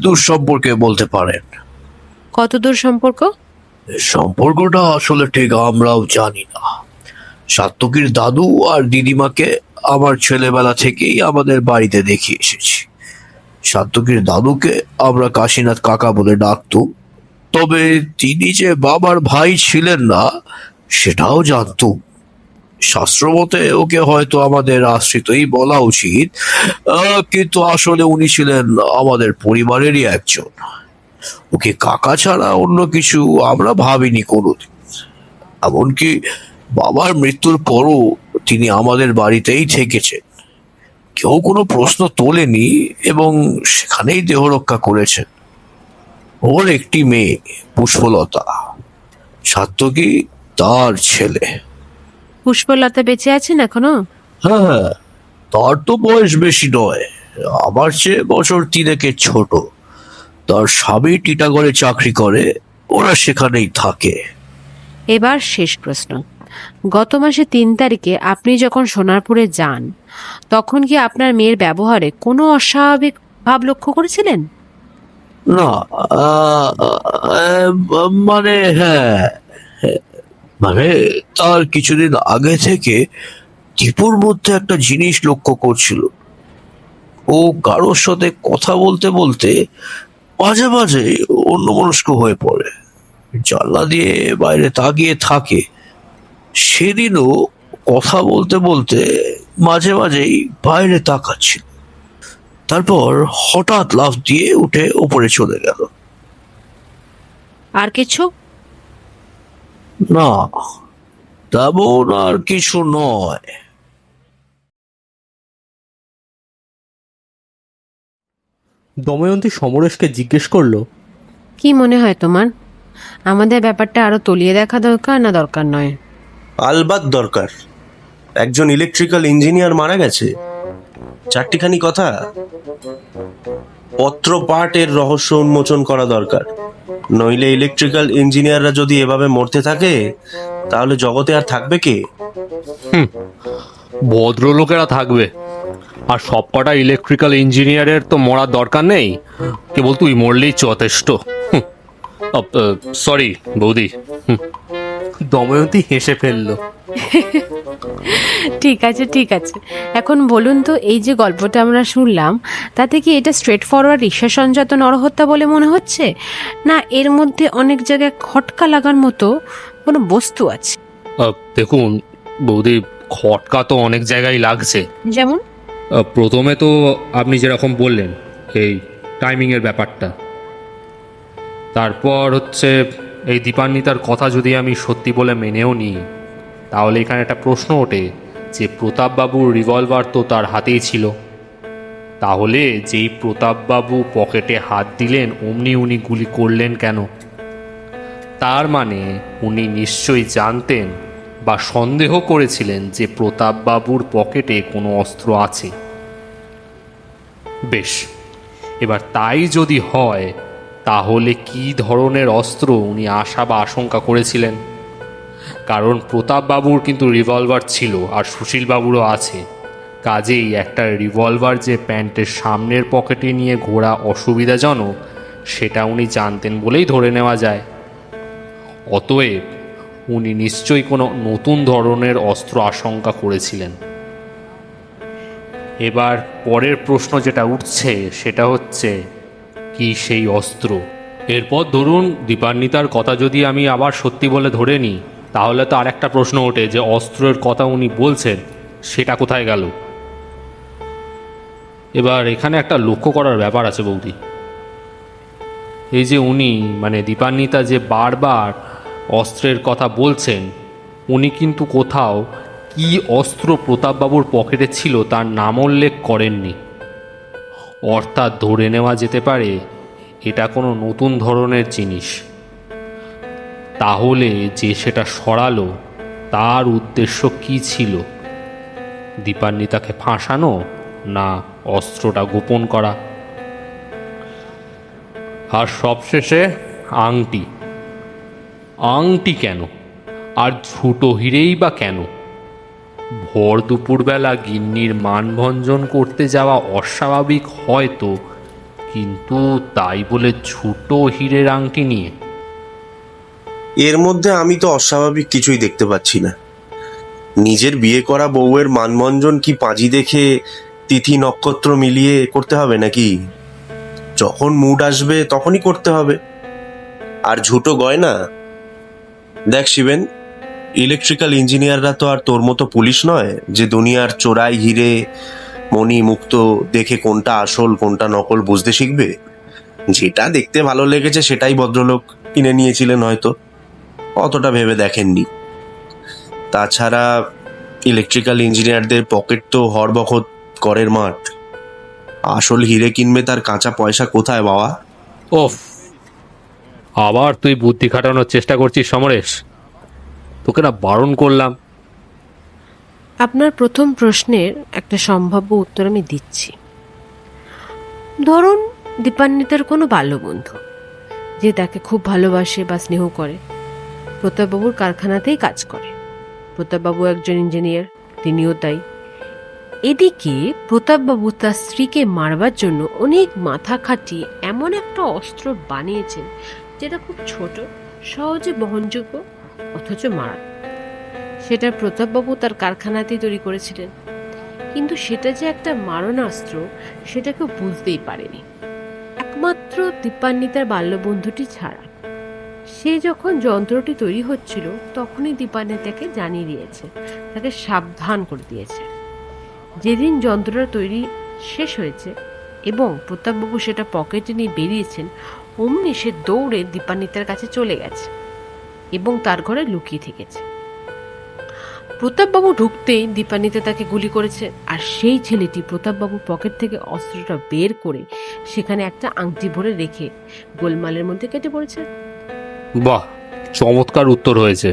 দূর সম্পর্কে বলতে পারেন। কত দূর সম্পর্ক? সম্পর্কটা আসলে ঠিক আমরাও জানি না। সাত্তকীর দাদু আর দিদিমাকে আমার ছেলেবেলা থেকেই আমাদের বাড়িতে দেখে এসেছি। সাত্তকীর দাদুকে আমরা কাশীনাথ কাকা বলে ডাকতুম, তবে তিনি যে বাবার ভাই ছিলেন না সেটাও জানতুম। শাস্ত্রমতে ওকে হয়তো আমাদের আশ্রিতই বলা উচিত, কিন্তু আসলে উনি ছিলেন আমাদের পরিবারেরই একজন। ওকে কাকা ছাড়া অন্য কিছু আমরা ভাবিনি কোনোদিন। এমনকি বাবার মৃত্যুর পরও তিনি আমাদের বাড়িতেই থেকেছেন। কেউ কোনো প্রশ্ন তোলেনি এবং সেখানেই দেহ রক্ষা করেছেন। ওর একটি মেয়ে পুষ্পলতা, সাত্তকী তার ছেলে। পুষ্পলতা বেঁচে আছেন এখনো? হ্যাঁ, তার তো বয়স বেশি নয়, আমার চেয়ে বছর 3 ছোট। তার স্বামী টিটাগড়ে চাকরি করে, ওরা সেখানেই থাকে। এবার শেষ প্রশ্ন। গত মাসে 3 তারিখে আপনি যখন সোনারপুরে যান, তখন কি আপনার মেয়ের ব্যবহারে কোনো অস্বাভাবিক ভাব লক্ষ্য করেছিলেন? না, মানে হ্যাঁ, মানে তার কিছুদিন আগে থেকে দীপুর মধ্যে একটা জিনিস লক্ষ্য করছিল। ও কারোর সাথে কথা বলতে বলতে মাঝে মাঝে অন্যমনস্ক হয়ে পড়ে। জানলা দিয়ে বাইরে তাকিয়ে থাকে। সেদিনও কথা বলতে বলতে মাঝে মাঝেই বাইরে তাকাচ্ছিল, তারপর হঠাৎ লাফ দিয়ে উঠে ওপরে চলে গেল। আর কিছু? না, তেমন আর কিছু নয়। দময়ন্তী সমরেশকে জিজ্ঞেস করলো, কি মনে হয় তোমার, আমাদের ব্যাপারটা আরো তলিয়ে দেখা দরকার না দরকার নয়? আলবাত দরকার। একজন ইলেকট্রিক্যাল ইঞ্জিনিয়ার মারা গেছে, চারটিখানি কথা। পত্র পাঠের রহস্য উন্মোচন করা দরকার। নইলে ইলেকট্রিক্যাল ইঞ্জিনিয়াররা যদি এভাবে মরতে থাকে, তাহলে জগতে আর থাকবে কে? ভদ্রলোকেরা থাকবে, আর সবকটা ইলেকট্রিক্যাল ইঞ্জিনিয়ারের তো মরার দরকার নেই, কেবল তুই মরলেই যথেষ্ট। সরি বৌদি। দময়ন্তী হেসে ফেললো। ঠিক আছে ঠিক আছে, এখন বলুন তো, এই যে গল্পটা আমরা শুনলাম, তাতে কি এটা স্ট্রেট ফরওয়ার্ড ঈশ্বরসঞ্জাত নরহত্যা বলে মনে হচ্ছে, না এর মধ্যে অনেক জায়গায় খটকা লাগার মতো কোনো বস্তু আছে? দেখুন বৌদি, খটকা তো অনেক জায়গায় লাগছে। যেমন? প্রথমে তো আপনি যেরকম বললেন এই টাইমিংয়ের ব্যাপারটা, তারপর হচ্ছে এই দীপান্বিতার কথা যদি আমি সত্যি বলে মেনেও নিই, তাহলে এখানে একটা প্রশ্ন ওঠে যে প্রতাপবাবুর রিভলভার তো তার হাতেই ছিল, তাহলে যেই প্রতাপবাবু পকেটে হাত দিলেন অমনি উনি গুলি করলেন কেন? তার মানে উনি নিশ্চয়ই জানতেন বা সন্দেহ করেছিলেন যে প্রতাপবাবুর পকেটে কোনো অস্ত্র আছে। বেশ, এবার তাই যদি হয়, তাহলে কি ধরনের অস্ত্র উনি আশা বা আশঙ্কা করেছিলেন? কারণ প্রতাপবাবুর কিন্তু রিভলভার ছিল আর সুশীলবাবুরও আছে, কাজেই একটা রিভলভার যে প্যান্টের সামনের পকেটে নিয়ে ঘোরা অসুবিধাজনক, সেটা উনি জানতেন বলেই ধরে নেওয়া যায়। অতএব উনি নিশ্চয়ই কোনো নতুন ধরনের অস্ত্র আশঙ্কা করেছিলেন। এবার পরের প্রশ্ন যেটা উঠছে সেটা হচ্ছে, কি সেই অস্ত্র? এরপর ধরুন দীপান্বিতার কথা যদি আমি আবার সত্যি বলে ধরে নিই, তাহলে তো আর একটা প্রশ্ন ওঠে যে অস্ত্রের কথা উনি বলছেন সেটা কোথায় গেল? এবার এখানে একটা লক্ষ্য করার ব্যাপার আছে বৌদি। এই যে উনি মানে দীপান্বিতা যে বারবার অস্ত্রের কথা বলছেন, উনি কিন্তু কোথাও কি অস্ত্র প্রতাপবাবুর পকেটে ছিল তার নাম উল্লেখ করেননি। অর্থাৎ ধরে নেওয়া যেতে পারে এটা কোনো নতুন ধরনের জিনিস। তাহলে যে সেটা সরালো, তার উদ্দেশ্য কি ছিল? দীপান্বিতাকে ফাঁসানো, না অস্ত্রটা গোপন করা? আর সবশেষে আংটি। আংটি কেন? আর ঝুটো হিরেই বা কেন? ভর দুপুরবেলা গিন্নির মানভঞ্জন করতে যাওয়া অস্বাভাবিক হয়তো, কিন্তু তাই বলে ঝুটো হীরের আংটি নিয়ে? এর মধ্যে আমি তো অস্বাভাবিক কিছুই দেখতে পাচ্ছি না। নিজের বিয়ে করা বউয়ের মানভঞ্জন কি পাঁজি দেখে তিথি নক্ষত্র মিলিয়ে করতে হবে নাকি? যখন মুড আসবে তখনই করতে হবে। আর ঝুটো গয়না, দেখ শিবেন, ইলেকট্রিক্যাল ইঞ্জিনিয়াররা তো আর তোর মতো পুলিশ নয় যে দুনিয়ার চোরাই হিরে মণি মুক্ত দেখে কোনটা আসল কোনটা নকল বুঝতে শিখবে। যেটা দেখতে ভালো লেগেছে সেটাই ভদ্রলোক কিনে নিয়েছিলেন হয়তো, অতটা ভেবে দেখেননি। তাছাড়া ইলেকট্রিক্যাল ইঞ্জিনিয়ারদের পকেট তো হরবখত করের মাঠ। আসল হিরে কিনবে তার কাঁচা পয়সা কোথায় বাবা? ওফ, আবার তুই বুদ্ধি খাটানোর চেষ্টা করছিস সমরেশ, তোকে না বারণ করলাম। আপনার প্রথম প্রশ্নের একটা সম্ভাব্য উত্তর আমি দিচ্ছি। ধরুন দীপান্বিতার কোনো বাল্যবন্ধু যে তাকে খুব ভালোবাসে বা স্নেহ করে, প্রতাপবাবুর কারখানাতেই কাজ করে। প্রতাপবাবু একজন ইঞ্জিনিয়ার, তিনিও তাই। এদিকে প্রতাপবাবু তার স্ত্রীকে মারবার জন্য অনেক মাথা খাটিয়ে এমন একটা অস্ত্র বানিয়েছেন যেটা খুব ছোট, সহজে বহনযোগ্য, অথচ মারাত্মক। সেটা প্রতাপবাবু তার কারখানাতেই তৈরি করেছিলেন, কিন্তু সেটা যে একটা মারণাস্ত্র সেটা কেউ বুঝতেই পারেনি, একমাত্র দীপান্বিতার বাল্যবন্ধুটি ছাড়া। সে যখন যন্ত্রটি তৈরি হচ্ছিল তখনই দীপানি তাকে জানিয়ে দিয়েছে, তাকে সাবধান করে দিয়েছে। যেদিন যন্ত্রটা তৈরি শেষ হয়েছে এবং প্রতাপবাবু সেটা পকেটে নিয়ে বেরিয়েছেন, অমনি সে দৌড়ে দীপান্বিতার কাছে চলে গেছে এবং তার ঘরে লুকিয়ে থেকেছে। প্রতাপবাবু ঢুকতেই দীপান্বিতা তাকে গুলি করেছে, আর সেই ছেলেটি প্রতাপবাবুর পকেট থেকে অস্ত্রটা বের করে সেখানে একটা আংটি ভরে রেখে গোলমালের মধ্যে কেটে পড়েছে। বাহ, চমৎকার উত্তর হয়েছে।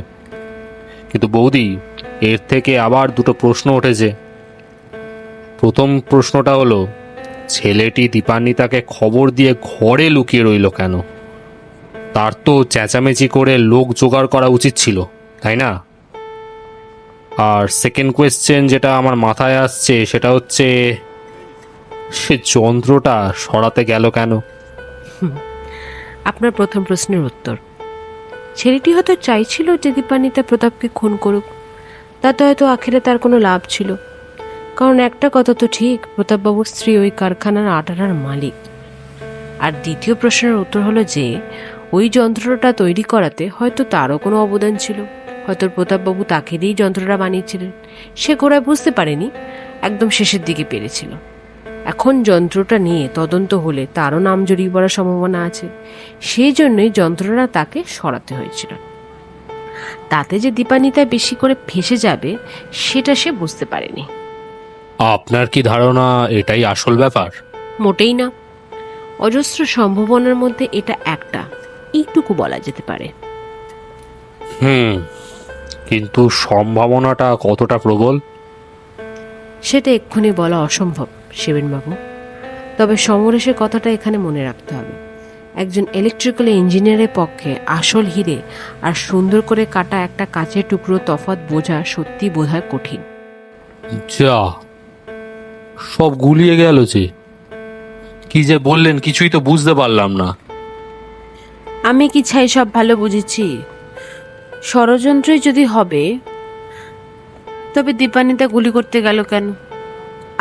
কিন্তু বৌদি, এর থেকে আবার দুটো প্রশ্ন উঠেছে। প্রথম প্রশ্নটা হলো, ছেলেটি দীপান্বিতাকে খবর দিয়ে ঘরে লুকিয়ে রইল কেন? তার তো চেঁচামেচি করে লোক জোগাড় করা উচিত ছিল, তাই না? আর সেকেন্ড কোয়েশ্চেন যেটা আমার মাথায় আসছে সেটা হচ্ছে, সে যন্ত্রটা সরাতে গেল কেন? আপনার প্রথম প্রশ্নের উত্তর, ছেলেটি হয়তো চাইছিল যে দীপান্বিতা প্রতাপকে খুন করুক, তাতে হয়তো আখেরে তার কোনো লাভ ছিল। কারণ একটা কথা তো ঠিক, প্রতাপবাবুর স্ত্রী ওই কারখানার আটার মালিক। আর দ্বিতীয় প্রশ্নের উত্তর হলো যে ওই যন্ত্রটা তৈরি করাতে হয়তো তারও কোনো অবদান ছিল। হয়তো প্রতাপবাবু তাকে দিয়েই যন্ত্রটা বানিয়েছিলেন, সে গোড়ায় বুঝতে পারেনি, একদম শেষের দিকে পেরেছিল। এখন যন্ত্রটা নিয়ে তদন্ত হলে তারও নাম জড়িয়ে পড়ার সম্ভাবনা আছে, সেই জন্যই যন্ত্রটা তাকে সরাতে হয়েছিল। তাতে যে দীপান্বিতা বেশি করে ফেঁসে যাবে সেটা সে বুঝতে পারেনি। আপনার কি ধারণা এটাই আসল ব্যাপার? মোটেই না, অজস্র সম্ভাবনার মধ্যে এটা একটা, এইটুকু বলা যেতে পারে। কিন্তু সম্ভাবনাটা কতটা প্রবল? সেটা এক্ষুনি বলা অসম্ভব শিবেনবাবু। তবে সমরেশের কথাটা এখানে মনে রাখতে হবে। একজন ইলেকট্রিক্যাল ইঞ্জিনিয়ারের পক্ষে আসল হিরে আর সুন্দর করে কাটা একটা কাচের টুকরো তফাৎ বোঝা সত্যি বোঝায় কঠিন। যা, সব গুলিয়ে গেল যে। কি যে বললেন কিছুই তো বুঝতে পারলাম না। আমি কি চাই সব ভালো বুঝেছি। ষড়যন্ত্রই যদি হবে তবে দীপান্বিতা গুলি করতে গেল কেন?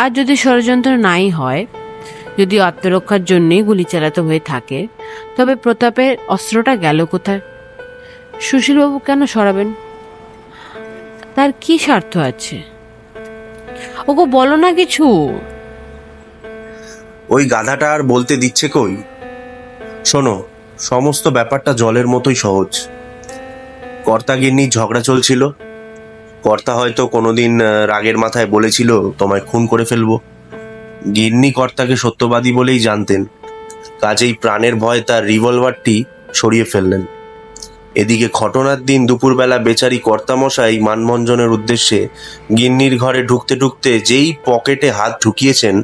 আর যদি ষড়যন্ত্র নাই হয়, যদি আত্মরক্ষার জন্যই গুলি চালাতে হয়ে থাকে, তবে প্রতাপের অস্ত্রটা গেল কোথায়? সুশীলবাবু কেন সরাবেন? তার কি স্বার্থ আছে? ওগো বলো না কিছু। ওই গাধাটা আর বলতে দিচ্ছে কই? শোনো, সমস্ত ব্যাপারটা জলের মতোই সহজ। কর্তাগিন্নির ঝগড়া চলছিল। কর্তা হয়তো কোনোদিন রাগের মাথায় বলেছিল তোমায় খুন করে ফেলবো। গিন্নি কর্তাকে সত্যবাদী বলেই জানতেন, কাজেই প্রাণের ভয় তার রিভলভারটি সরিয়ে ফেললেন। এদিকে ঘটনার দিন দুপুরবেলা বেচারি কর্তামশাই মানভঞ্জনের উদ্দেশ্যে গিন্নির ঘরে ঢুকতে ঢুকতে যেই পকেটে হাত ঢুকিয়েছেন,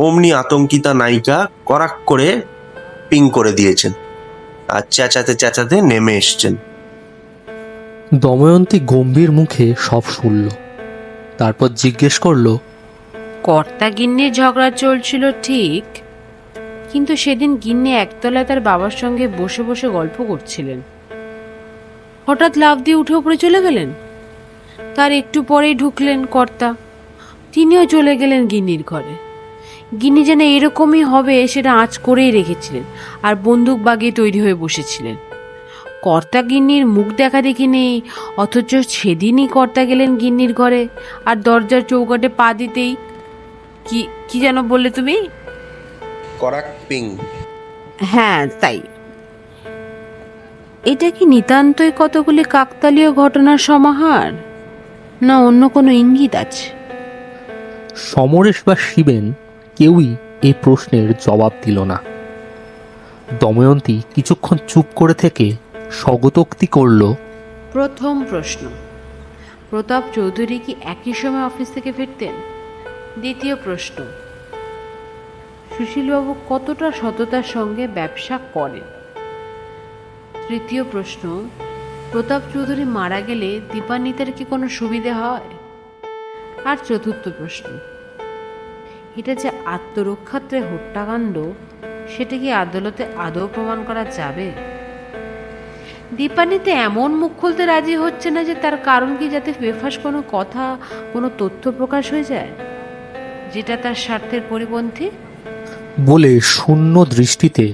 অমনি আতঙ্কিতা নায়িকা করাক করে পিং করে দিয়েছেন আর চেঁচাতে চেঁচাতে নেমে এসছেন। দময়ন্তী গম্ভীর মুখে সব শুনল, তারপর জিজ্ঞেস করলো, কর্তা গিন্নির ঝগড়া চলছিল ঠিক, কিন্তু সেদিন গিন্নি একতলায় তার বাবার সঙ্গে বসে বসে গল্প করছিলেন। হঠাৎ লাফ দিয়ে উঠে উপরে চলে গেলেন। তার একটু পরেই ঢুকলেন কর্তা, তিনিও চলে গেলেন গিন্নির ঘরে। গিন্নি যেন এরকমই হবে সেটা আঁচ করেই রেখেছিলেন, আর বন্দুক বাগিয়ে তৈরি হয়ে বসেছিলেন। কর্তা গিন্নির মুখ দেখা দেখি নেই, অথচ সেদিনই কর্তা গেলেন গিন্নির ঘরে, আর দরজার চৌকাটে পা দিতেই কি কি যেন বললে তুমি? করাক পিং। হ্যাঁ তাই। এটা কি নিতান্তই কতগুলি কাকতালীয় ঘটনার সমাহার, না অন্য কোনো ইঙ্গিত আছে? সমরেশ বা শিবেন কেউই এই প্রশ্নের জবাব দিল না। দময়ন্তী কিছুক্ষণ চুপ করে থেকে স্বগতোক্তি করল, প্রথম প্রশ্ন, প্রতাপ চৌধুরী কি একই সময় অফিস থেকে ফিরতেন? দ্বিতীয় প্রশ্ন, সুশীলবাবু কতটা সততার সঙ্গে ব্যবসা করেন? তৃতীয় প্রশ্ন, প্রতাপ চৌধুরী মারা গেলে দীপান্বিতার কি কোনো সুবিধে হয়? আর চতুর্থ প্রশ্ন, এটা যে আত্মরক্ষার্থে হত্যাকাণ্ড, সেটা কি আদালতে আদৌ প্রমাণ করা যাবে? দীপান্বিতা এমন মুখ খুলতে রাজি হচ্ছে না যে তার কারণ কি যাতে বেফাস কোনো কথা, কোনো তথ্য প্রকাশ হয়ে যায় যেটা তার স্বার্থের পরিপন্থী? বলে শূন্য দৃষ্টিতে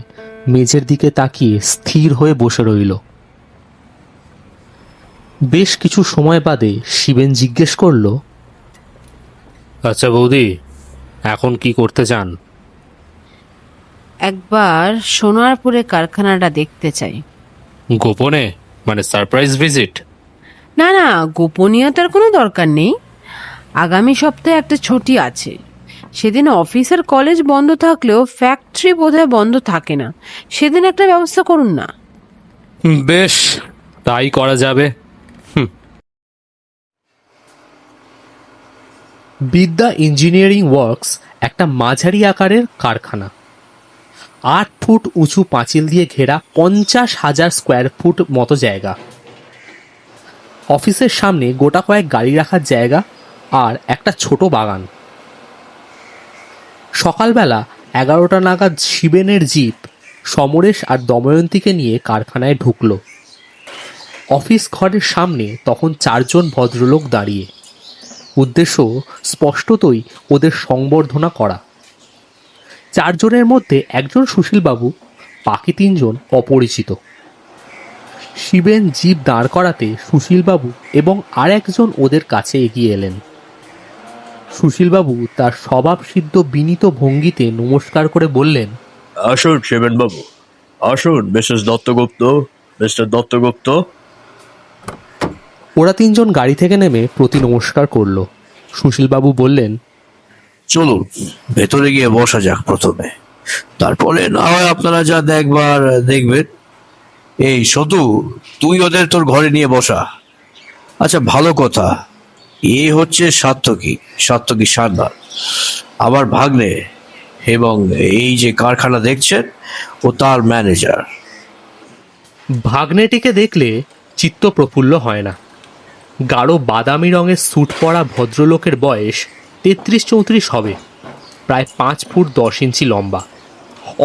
মেঝের দিকে তাকিয়ে স্থির হয়ে বসে রইল। বেশ কিছু সময় বাদে শিবেন জিজ্ঞেস করল, আচ্ছা বৌদি, এখন কি করতে চান? একবার সোনারপুরে কারখানাটা দেখতে চাই। গোপনে, মানে সারপ্রাইজ ভিজিট? না না, গোপনীয়তার কোনো দরকার নেই। আগামী সপ্তাহে একটা ছুটি আছে। সেদিন অফিস আর কলেজ বন্ধ থাকলেও ফ্যাক্টরি বোধহয় বন্ধ থাকে না। সেদিন একটা ব্যবস্থা করুন না। বেশ, তাই করা যাবে। বিদ্যা ইঞ্জিনিয়ারিং ওয়ার্কস একটা মাঝারি আকারের কারখানা। 8 ফুট উঁচু পাঁচিল দিয়ে ঘেরা 50,000 স্কোয়ার ফুট মতো জায়গা। অফিসের সামনে গোটা কয়েক গাড়ি রাখার জায়গা আর একটা ছোট বাগান। সকালবেলা 11টা নাগাদ শিবেনের জিপ সমরেশ আর দময়ন্তীকে নিয়ে কারখানায় ঢুকলো। অফিস ঘরের সামনে তখন 4 জন ভদ্রলোক দাঁড়িয়ে। উদ্দেশ্য স্পষ্টতই ওদের সংবর্ধনা করা। 4 জনের মধ্যে একজন সুশীলবাবু, বাকি 3 জন অপরিচিত। শিবেন জিপ দাঁড় করাতে সুশীলবাবু এবং আর একজন ওদের কাছে এগিয়ে এলেন। সুশীলবাবু তার স্বভাবসিদ্ধ বিনীত ভঙ্গিতে নমস্কার করে বললেন, আসুন শিবেন বাবু, আসুন মিসেস দত্তগুপ্ত, মিস্টার দত্তগুপ্ত। ওরা 3 জন গাড়ি থেকে নেমে প্রতি নমস্কার করলো। সুশীলবাবু বললেন, চলুন ভেতরে গিয়ে বসা যাক প্রথমে, তারপরে না হয় আপনারা যা দেখবার দেখবেন। এই সতু, তুই ওদের তোর ঘরে নিয়ে বসা। আচ্ছা, ভালো কথা, এ হচ্ছে সাত্তকী সান্যাল, আমার ভাগ্নে, এবং এই যে কারখানা দেখছেন ও তার ম্যানেজার। ভাগ্নেটিকে দেখলে চিত্ত প্রফুল্ল হয় না। গাঢ় বাদামি রঙের স্যুট পরা ভদ্রলোকের বয়স 33-34 হবে, প্রায় 5 ফুট 10 ইঞ্চি লম্বা।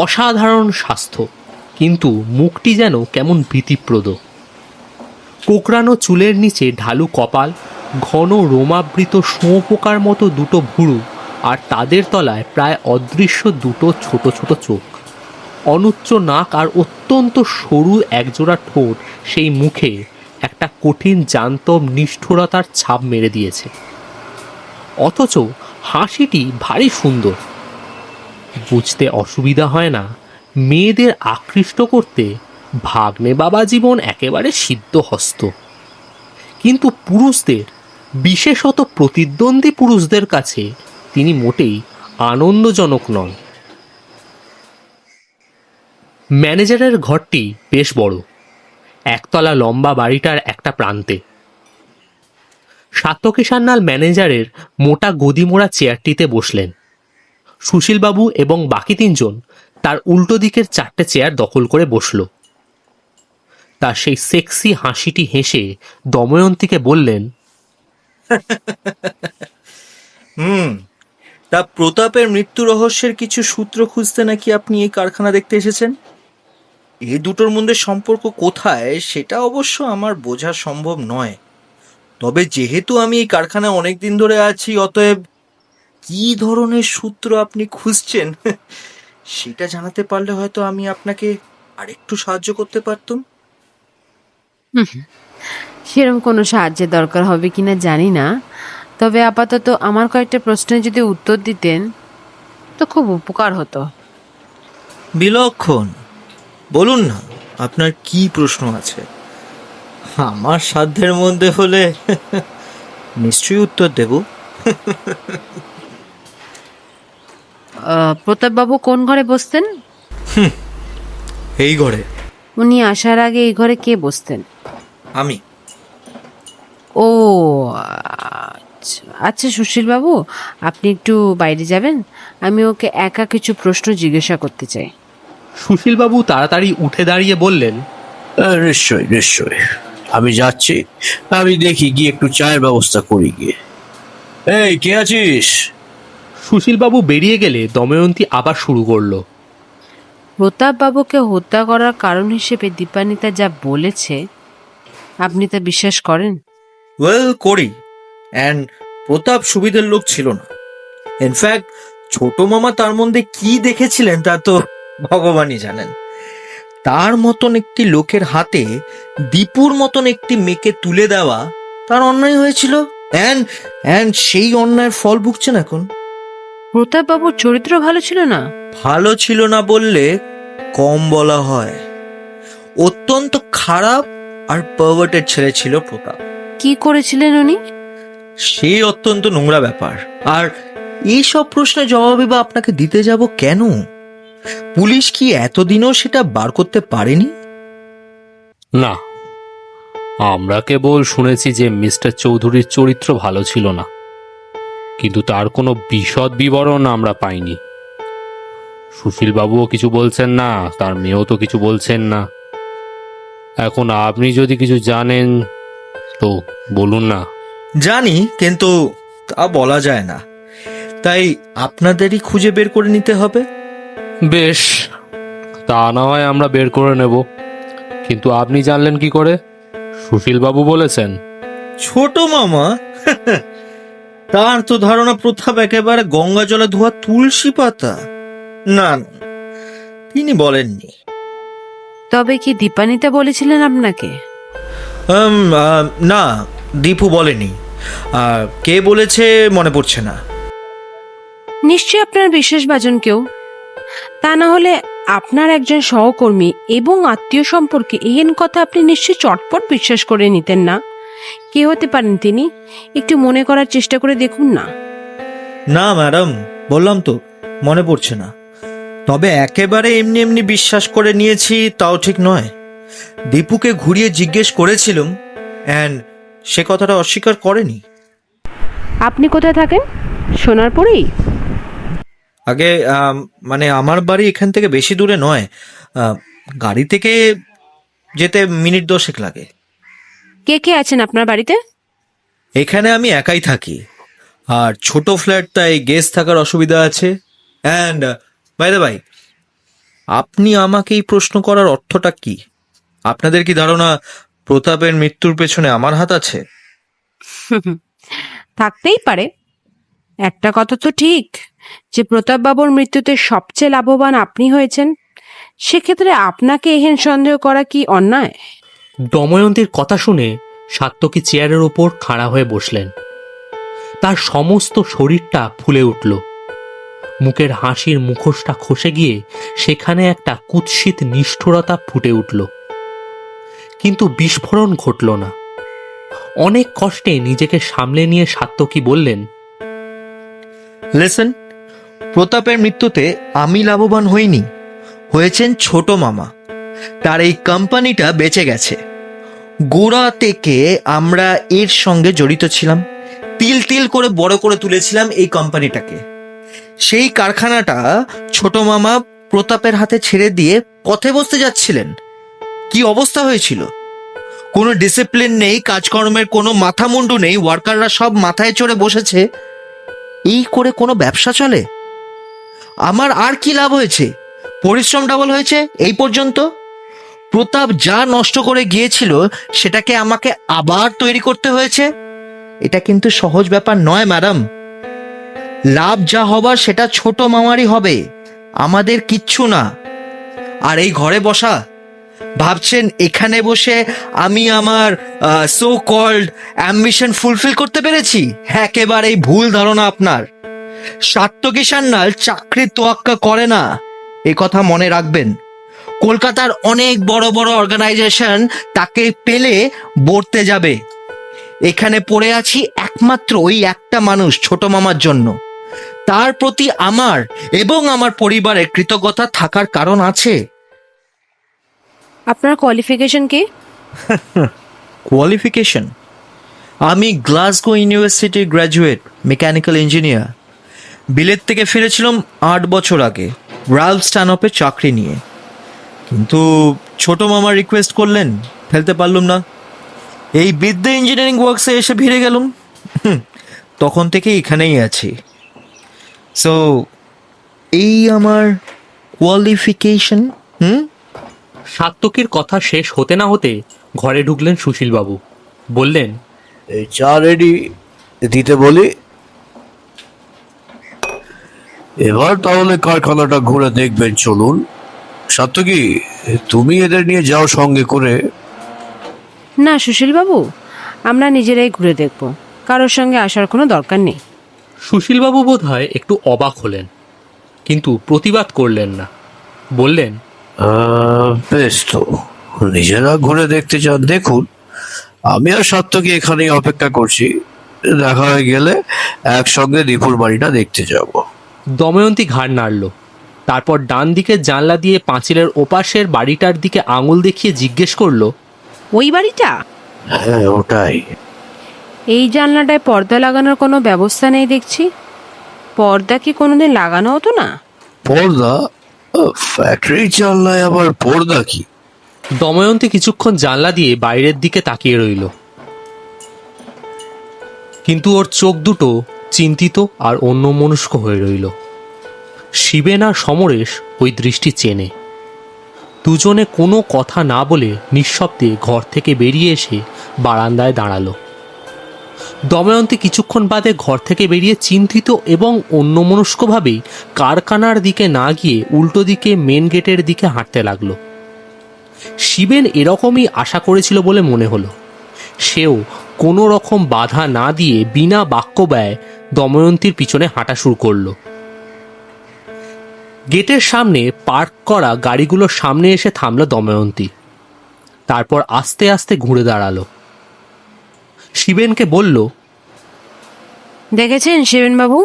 অসাধারণ স্বাস্থ্য, কিন্তু মুখটি যেন কেমন ভীতিপ্রদ। কোকড়ানো চুলের নিচে ঢালু কপাল, ঘন রোমাবৃত শুঁয়োপোকার মতো দুটো ভুরু, আর তাদের তলায় প্রায় অদৃশ্য দুটো ছোট ছোট চোখ। অনুচ্চ নাক আর অত্যন্ত সরু একজোড়া ঠোঁট সেই মুখে একটা কঠিন জান্তব নিষ্ঠুরতার ছাপ মেরে দিয়েছে। অথচ হাসিটি ভারী সুন্দর। বুঝতে অসুবিধা হয় না, মেয়েদের আকৃষ্ট করতে ভাগ্নে বাবা জীবন একেবারে সিদ্ধহস্ত। কিন্তু পুরুষদের, বিশেষত প্রতিদ্বন্দ্বী পুরুষদের কাছে তিনি মোটেই আনন্দজনক নন। ম্যানেজারের ঘরটি বেশ বড়, একতলা লম্বা বাড়িটার একটা প্রান্তে। সাত্তকী সান্যাল ম্যানেজারের মোটা গদিমোড়া চেয়ারটিতে বসলেন। সুশীলবাবু এবং বাকি 3 জন তার উল্টো দিকের 4টে চেয়ার দখল করে বসল। তার সেই সেক্সি হাসিটি হেসে দময়ন্তীকে বললেন, তা প্রতাপের মৃত্যু রহস্যের কিছু সূত্র খুঁজতে নাকি আপনি এই কারখানা দেখতে এসেছেন। এই দুটোর মধ্যে সম্পর্ক কোথায় সেটা অবশ্য আমার বোঝা সম্ভব নয়। তবে যেহেতু আমি এই কারখানায় অনেক দিন ধরে আছি, অতএব কি ধরনের সূত্র আপনি খুঁজছেন সেটা জানাতে পারলে হয়তো আমি আপনাকে আরেকটু সাহায্য করতে পারতাম। সেরকম কোনো সাহায্যের দরকার হবে কিনা জানি না, তবে আপাতত আমার কয়েকটা প্রশ্নের যদি উত্তর দিতেন তো খুব উপকার হতো। বিলক্ষণ, বলুন না আপনার কি প্রশ্ন আছে। আমার সাধ্যের মধ্যে হলে নিশ্চয়ই উত্তর দেব। প্রতাপবাবু কোন ঘরে বসতেন? এই ঘরে। উনি আসার আগে এই ঘরে কে বসতেন? আমি। ও আচ্ছা আচ্ছা, সুশীলবাবু আপনি একটু বাইরে যাবেন, আমি ওকে একা কিছু প্রশ্ন জিজ্ঞাসা করতে চাই। সুশীলবাবু তাড়াতাড়ি উঠে দাঁড়িয়ে বললেন, নিশ্চয় নিশ্চয়, আমি যাচ্ছি। আমি দেখি গিয়ে একটু চায়ের ব্যবস্থা করি গিয়ে। এই, কে আছিস? সুশীলবাবু বেরিয়ে গেলে দময়ন্তী আবার শুরু করলো, প্রতাপবাবুকে হত্যা করার কারণ হিসেবে দীপান্বিতা যা বলেছে আপনি তা বিশ্বাস করেন? ওয়েল, করি। অ্যান্ড প্রতাপ সুবিধের লোক ছিল না। ইনফ্যাক্ট ছোট মামা তার মধ্যে কি দেখেছিলেন তা তো ভগবানই জানেন। তার মতন একটি লোকের হাতে দীপুর মতন একটি মেয়েকে তুলে দেওয়া তার অন্যায় হয়েছিল, অ্যান্ড সেই অন্যায়ের ফল ভুগছেন এখন। প্রতাপবাবুর চরিত্র ভালো ছিল না? ভালো ছিল না বললে কম বলা হয়। অত্যন্ত খারাপ আর পারভার্টেড ছেলে ছিল প্রতাপ। কি করেছিলেন উনি? সেই অত্যন্ত নোংরা ব্যাপার। আর এইসব প্রশ্নের জবাবই বা আপনাকে দিতে যাব কেন? পুলিশ কি এতদিনও সেটা বার করতে পারেনি? না, আমরা কেবল শুনেছি যে মিস্টার চৌধুরীর চরিত্র ভালো ছিল না, কিন্তু তার কোনো বিশদ বিবরণ আমরা পাইনি। সুশীলবাবুও কিছু বলছেন না, তার মেয়েও তো কিছু বলছেন না। এখন আপনি যদি কিছু জানেন তো বলুন না। জানি, কিন্তু তা বলা যায় না, তাই আপনাদেরই খুঁজে বের করে নিতে হবে। বেশ, তা না হয় আমরা বের করে নেব, কিন্তু আপনি জানলেন কি করে? সুশীলবাবু বলেছেন? ছোট মামা তার তো ধারণা প্রতাপ একেবারে গঙ্গা জলে ধোয়া তুলসী পাতা। না না, তিনি বলেননি। তবে কি দীপানিতা বলেছিলেন আপনাকে? না, দীপু বলেনি। কে বলেছে মনে পড়ছে না। নিশ্চয়ই আপনার বিশেষভাজন কেউ। তা না হলে আপনার একজন সহকর্মী এবং আত্মীয় সম্পর্কে এহেন কথা আপনি নিশ্চয়ই চটপট বিশ্বাস করে নিতেন না। কে হতে পারেন তিনি? একটু মনে করার চেষ্টা করে দেখুন না। না ম্যাডাম, বললাম তো মনে পড়ছে না। তবে একেবারে এমনি এমনি বিশ্বাস করে নিয়েছি তাও ঠিক নয়। দীপুকে ঘুরিয়ে জিজ্ঞেস করেছিলাম, অ্যান্ড সে কথাটা অস্বীকার করেনি। আপনি কোথায় থাকেন? সোনারপুরেই? আগে মানে আমার বাড়ি এখান থেকে বেশি দূরে নয়। গাড়ি থেকে যেতে মিনিট 10 লাগে। কে কে আছেন আপনার বাড়িতে? এখানে আমি একাই থাকি, আর ছোট ফ্ল্যাট, তাই গেস্ট থাকার অসুবিধা আছে। অ্যান্ড বাই দ্য বাই, আপনি আমাকে এই প্রশ্ন করার অর্থটা কি? আপনাদের কি ধারণা প্রতাপের মৃত্যুর পেছনে আমার হাত আছে? থাকতেই পারে। একটা কথা তো ঠিক যে প্রতাপবাবুর মৃত্যুতে সবচেয়ে লাভবান আপনি হয়েছেন। সেক্ষেত্রে আপনাকে এহেন সন্দেহ করা কি অন্যায়? দময়ন্তীর কথা শুনে সাত্তকী চেয়ারের ওপর খাড়া হয়ে বসলেন। তার সমস্ত শরীরটা ফুলে উঠল। মুখের হাসির মুখোশটা খসে গিয়ে সেখানে একটা কুৎসিত নিষ্ঠুরতা ফুটে উঠল। কিন্তু বিস্ফোরণ ঘটল না। অনেক কষ্টে নিজেকে সামলে নিয়ে সাত্তকী বললেন, লিসেন, প্রতাপের মৃত্যুতে আমি লাভবান হইনি, হয়েছেন ছোট মামা। তার এই কোম্পানিটা বেঁচে গেছে। গোড়া থেকে আমরা এর সঙ্গে জড়িত ছিলাম, তিল তিল করে বড় করে তুলেছিলাম এই কোম্পানিটাকে। সেই কারখানাটা ছোট মামা প্রতাপের হাতে ছেড়ে দিয়ে পথে বসতে যাচ্ছিলেন। কি অবস্থা হয়েছিল! কোনো ডিসিপ্লিন নেই, কাজকর্মের কোনো মাথা মুন্ডু নেই, ওয়ার্কাররা সব মাথায় চড়ে বসেছে। এই করে কোনো ব্যবসা চলে? আমার আর কি লাভ হয়েছে? পরিশ্রম ডাবল হয়েছে এই পর্যন্ত। প্রতাপ যা নষ্ট করে গিয়েছিল সেটাকে আমাকে আবার তৈরি করতে হয়েছে। এটা কিন্তু সহজ ব্যাপার নয় ম্যাডাম। লাভ যা হবার সেটা ছোট মামারই হবে, আমাদের কিচ্ছু না। আর এই ঘরে বসা, ভাবছেন এখানে বসে আমি আমার সো কল্ড অ্যাম্বিশন ফুলফিল করতে পেরেছি? একেবারেই ভুল ধারণা আপনার। সাত্তকী সান্যাল চাকরির তোয়াক্কা করে না, এ কথা মনে রাখবেন। কলকাতার অনেক বড় বড় অর্গানাইজেশন তাকে পেলে বর্তে যাবে। এখানে পড়ে আছি একমাত্র ওই একটা মানুষ, ছোট মামার জন্য। তার প্রতি আমার এবং আমার পরিবারের কৃতজ্ঞতা থাকার কারণ আছে। আপনার কোয়ালিফিকেশন কি? কোয়ালিফিকেশন? আমি Glasgow university graduate, mechanical engineer. বিলেত থেকে ফিরেছিলাম 8 বছর আগে রালফ স্ট্যানপে চাকরি নিয়ে। কিন্তু ছোট মামা রিকোয়েস্ট করলেন, ফেলতে পারলাম না। এই বিদ্যা ইঞ্জিনিয়ারিং ওয়ার্কসে এসে ভিড়ে গেলাম। তখন থেকে এখানেই আছি। সো এই আমার কোয়ালিফিকেশন। সাত্তকীর কথা শেষ হতে না হতে ঘরে ঢুকলেন সুশীলবাবু। বললেন, এই চা রেডি দিতে বলি। এবার তাহলে কারখানাটা ঘুরে দেখবেন, চলুন। সাত্তকী, তুমি এদের নিয়ে যাও সঙ্গে করে। না সুশীলবাবু, আমরা নিজেরাই ঘুরে দেখব, কারোর সঙ্গে আসার কোনো দরকার নেই। সুশীলবাবু বোধ হয় একটু অবাক হলেন, কিন্তু প্রতিবাদ করলেন না। বললেন, বেশ তো, নিজেরা ঘুরে দেখতে চান দেখুন, আমি আর সাত্তকী এখানেই অপেক্ষা করছি। দেখা হয়ে গেলে একসঙ্গে দীপুর বাড়িটা দেখতে যাব। দময়ন্তী ঘাড় নাড়ল। তারপর ডান দিকের জানলা দিয়ে পাঁচিলের ওপাশের বাড়িটার দিকে আঙুল দেখিয়ে জিজ্ঞেস করলো, ওই বাড়িটা? হ্যাঁ, ওটাই। এই জানলাটায় পর্দা লাগানোর কোনো ব্যবস্থা নেই দেখছি। পর্দা কি কোনোদিন লাগানো হতো না? পর্দা? ফ্যাক্টরি জানলায় আবার পর্দা কি? দময়ন্তী কিছুক্ষণ জানলা দিয়ে বাইরের দিকে তাকিয়ে রইল, কিন্তু ওর চোখ দুটো চিন্তিত আর অন্যমনস্ক হয়ে রইল। শিবেন আর সমরেশ ওই দৃষ্টি চেনে। দুজনে কোনো কথা না বলে নিঃশব্দে ঘর থেকে বেরিয়ে এসে বারান্দায় দাঁড়ালো। দময়ন্তী কিছুক্ষণ বাদে ঘর থেকে বেরিয়ে চিন্তিত এবং অন্যমনস্কভাবেই কারখানার দিকে না গিয়ে উল্টো দিকে মেন গেটের দিকে হাঁটতে লাগলো। শিবেন এরকমই আশা করেছিল বলে মনে হলো। সেও কোনো রকম বাধা না দিয়ে বিনা বাক্য ব্যয় দময়ন্তীর পিছনে হাঁটা শুরু করলো। গেটের সামনে পার্ক করা গাড়িগুলোর সামনে এসে থামল দময়ন্তী। তারপর আস্তে আস্তে ঘুরে দাঁড়ালো। শিবেনকে বলল, দেখেছেন শিবেনবাবু,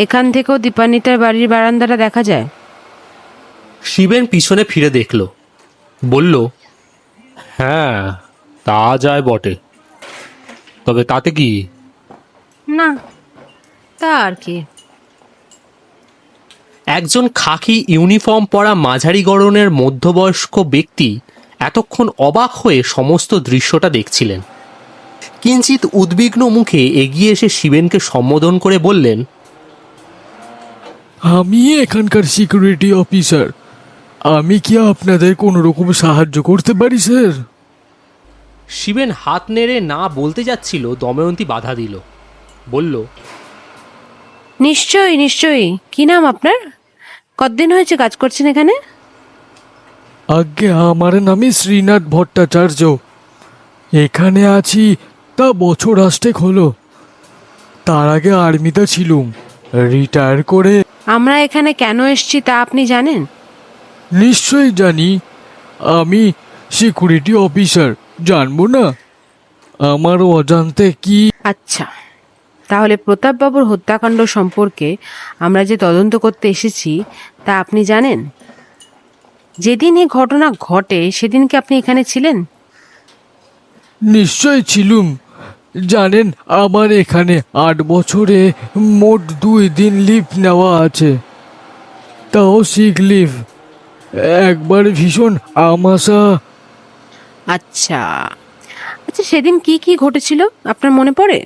এখান থেকেও দীপান্বিতার বাড়ির বারান্দাটা দেখা যায়। শিবেন পিছনে ফিরে দেখল, বলল, হ্যাঁ তা যায় বটে, তবে তাতে কি? না, তা আর কি। একজন খাকি ইউনিফর্ম পরা মাঝারি গড়নের মধ্যবয়স্ক ব্যক্তি এতক্ষণ অবাক হয়ে সমস্ত দৃশ্যটা দেখছিলেন। কিঞ্চিত উদ্বিগ্ন মুখে এগিয়ে এসে শিবেনকে সম্বোধন করে বললেন, আমি এখানকার সিকিউরিটি অফিসার। আমি কি আপনাদের কোনো রকম সাহায্য করতে পারি স্যার? শিবেন হাত নেড়ে না বলতে যাচ্ছিল, দময়ন্তী বাধা দিল। বলল, নিশ্চয়ই নিশ্চয়ই। কি নাম আপনার? কতদিন হয়েছে কাজ করছেন এখানে? আজ্ঞে, আমার নামে শ্রীনাথ ভট্টাচার্য। এখানে আছি তা বছর 8 হলো। তার আগে আর্মিতে ছিলুম, রিটায়ার করে। আমরা এখানে কেন এসেছি তা আপনি জানেন? নিশ্চয়ই জানি, আমি সিকিউরিটি অফিসার, জানবো না? আমার অজান্তে কি? আচ্ছা, তাহলে প্রতাপবাবুর হত্যাকাণ্ড সম্পর্কে আমরা যে তদন্ত করতে এসেছি তা আপনি জানেন? যেদিন এই ঘটনা ঘটে সেদিন কি আপনি এখানে ছিলেন? নিশ্চয় ছিলুম। জানেন, আমার এখানে 8 বছরে মোট 2 দিন লিভ নেওয়া আছে, তাও সিক লিভ। একবার ভীষণ আমাশা। আচ্ছা আচ্ছা, সেদিন কি কি ঘটেছিল আপনার মনে পড়ে?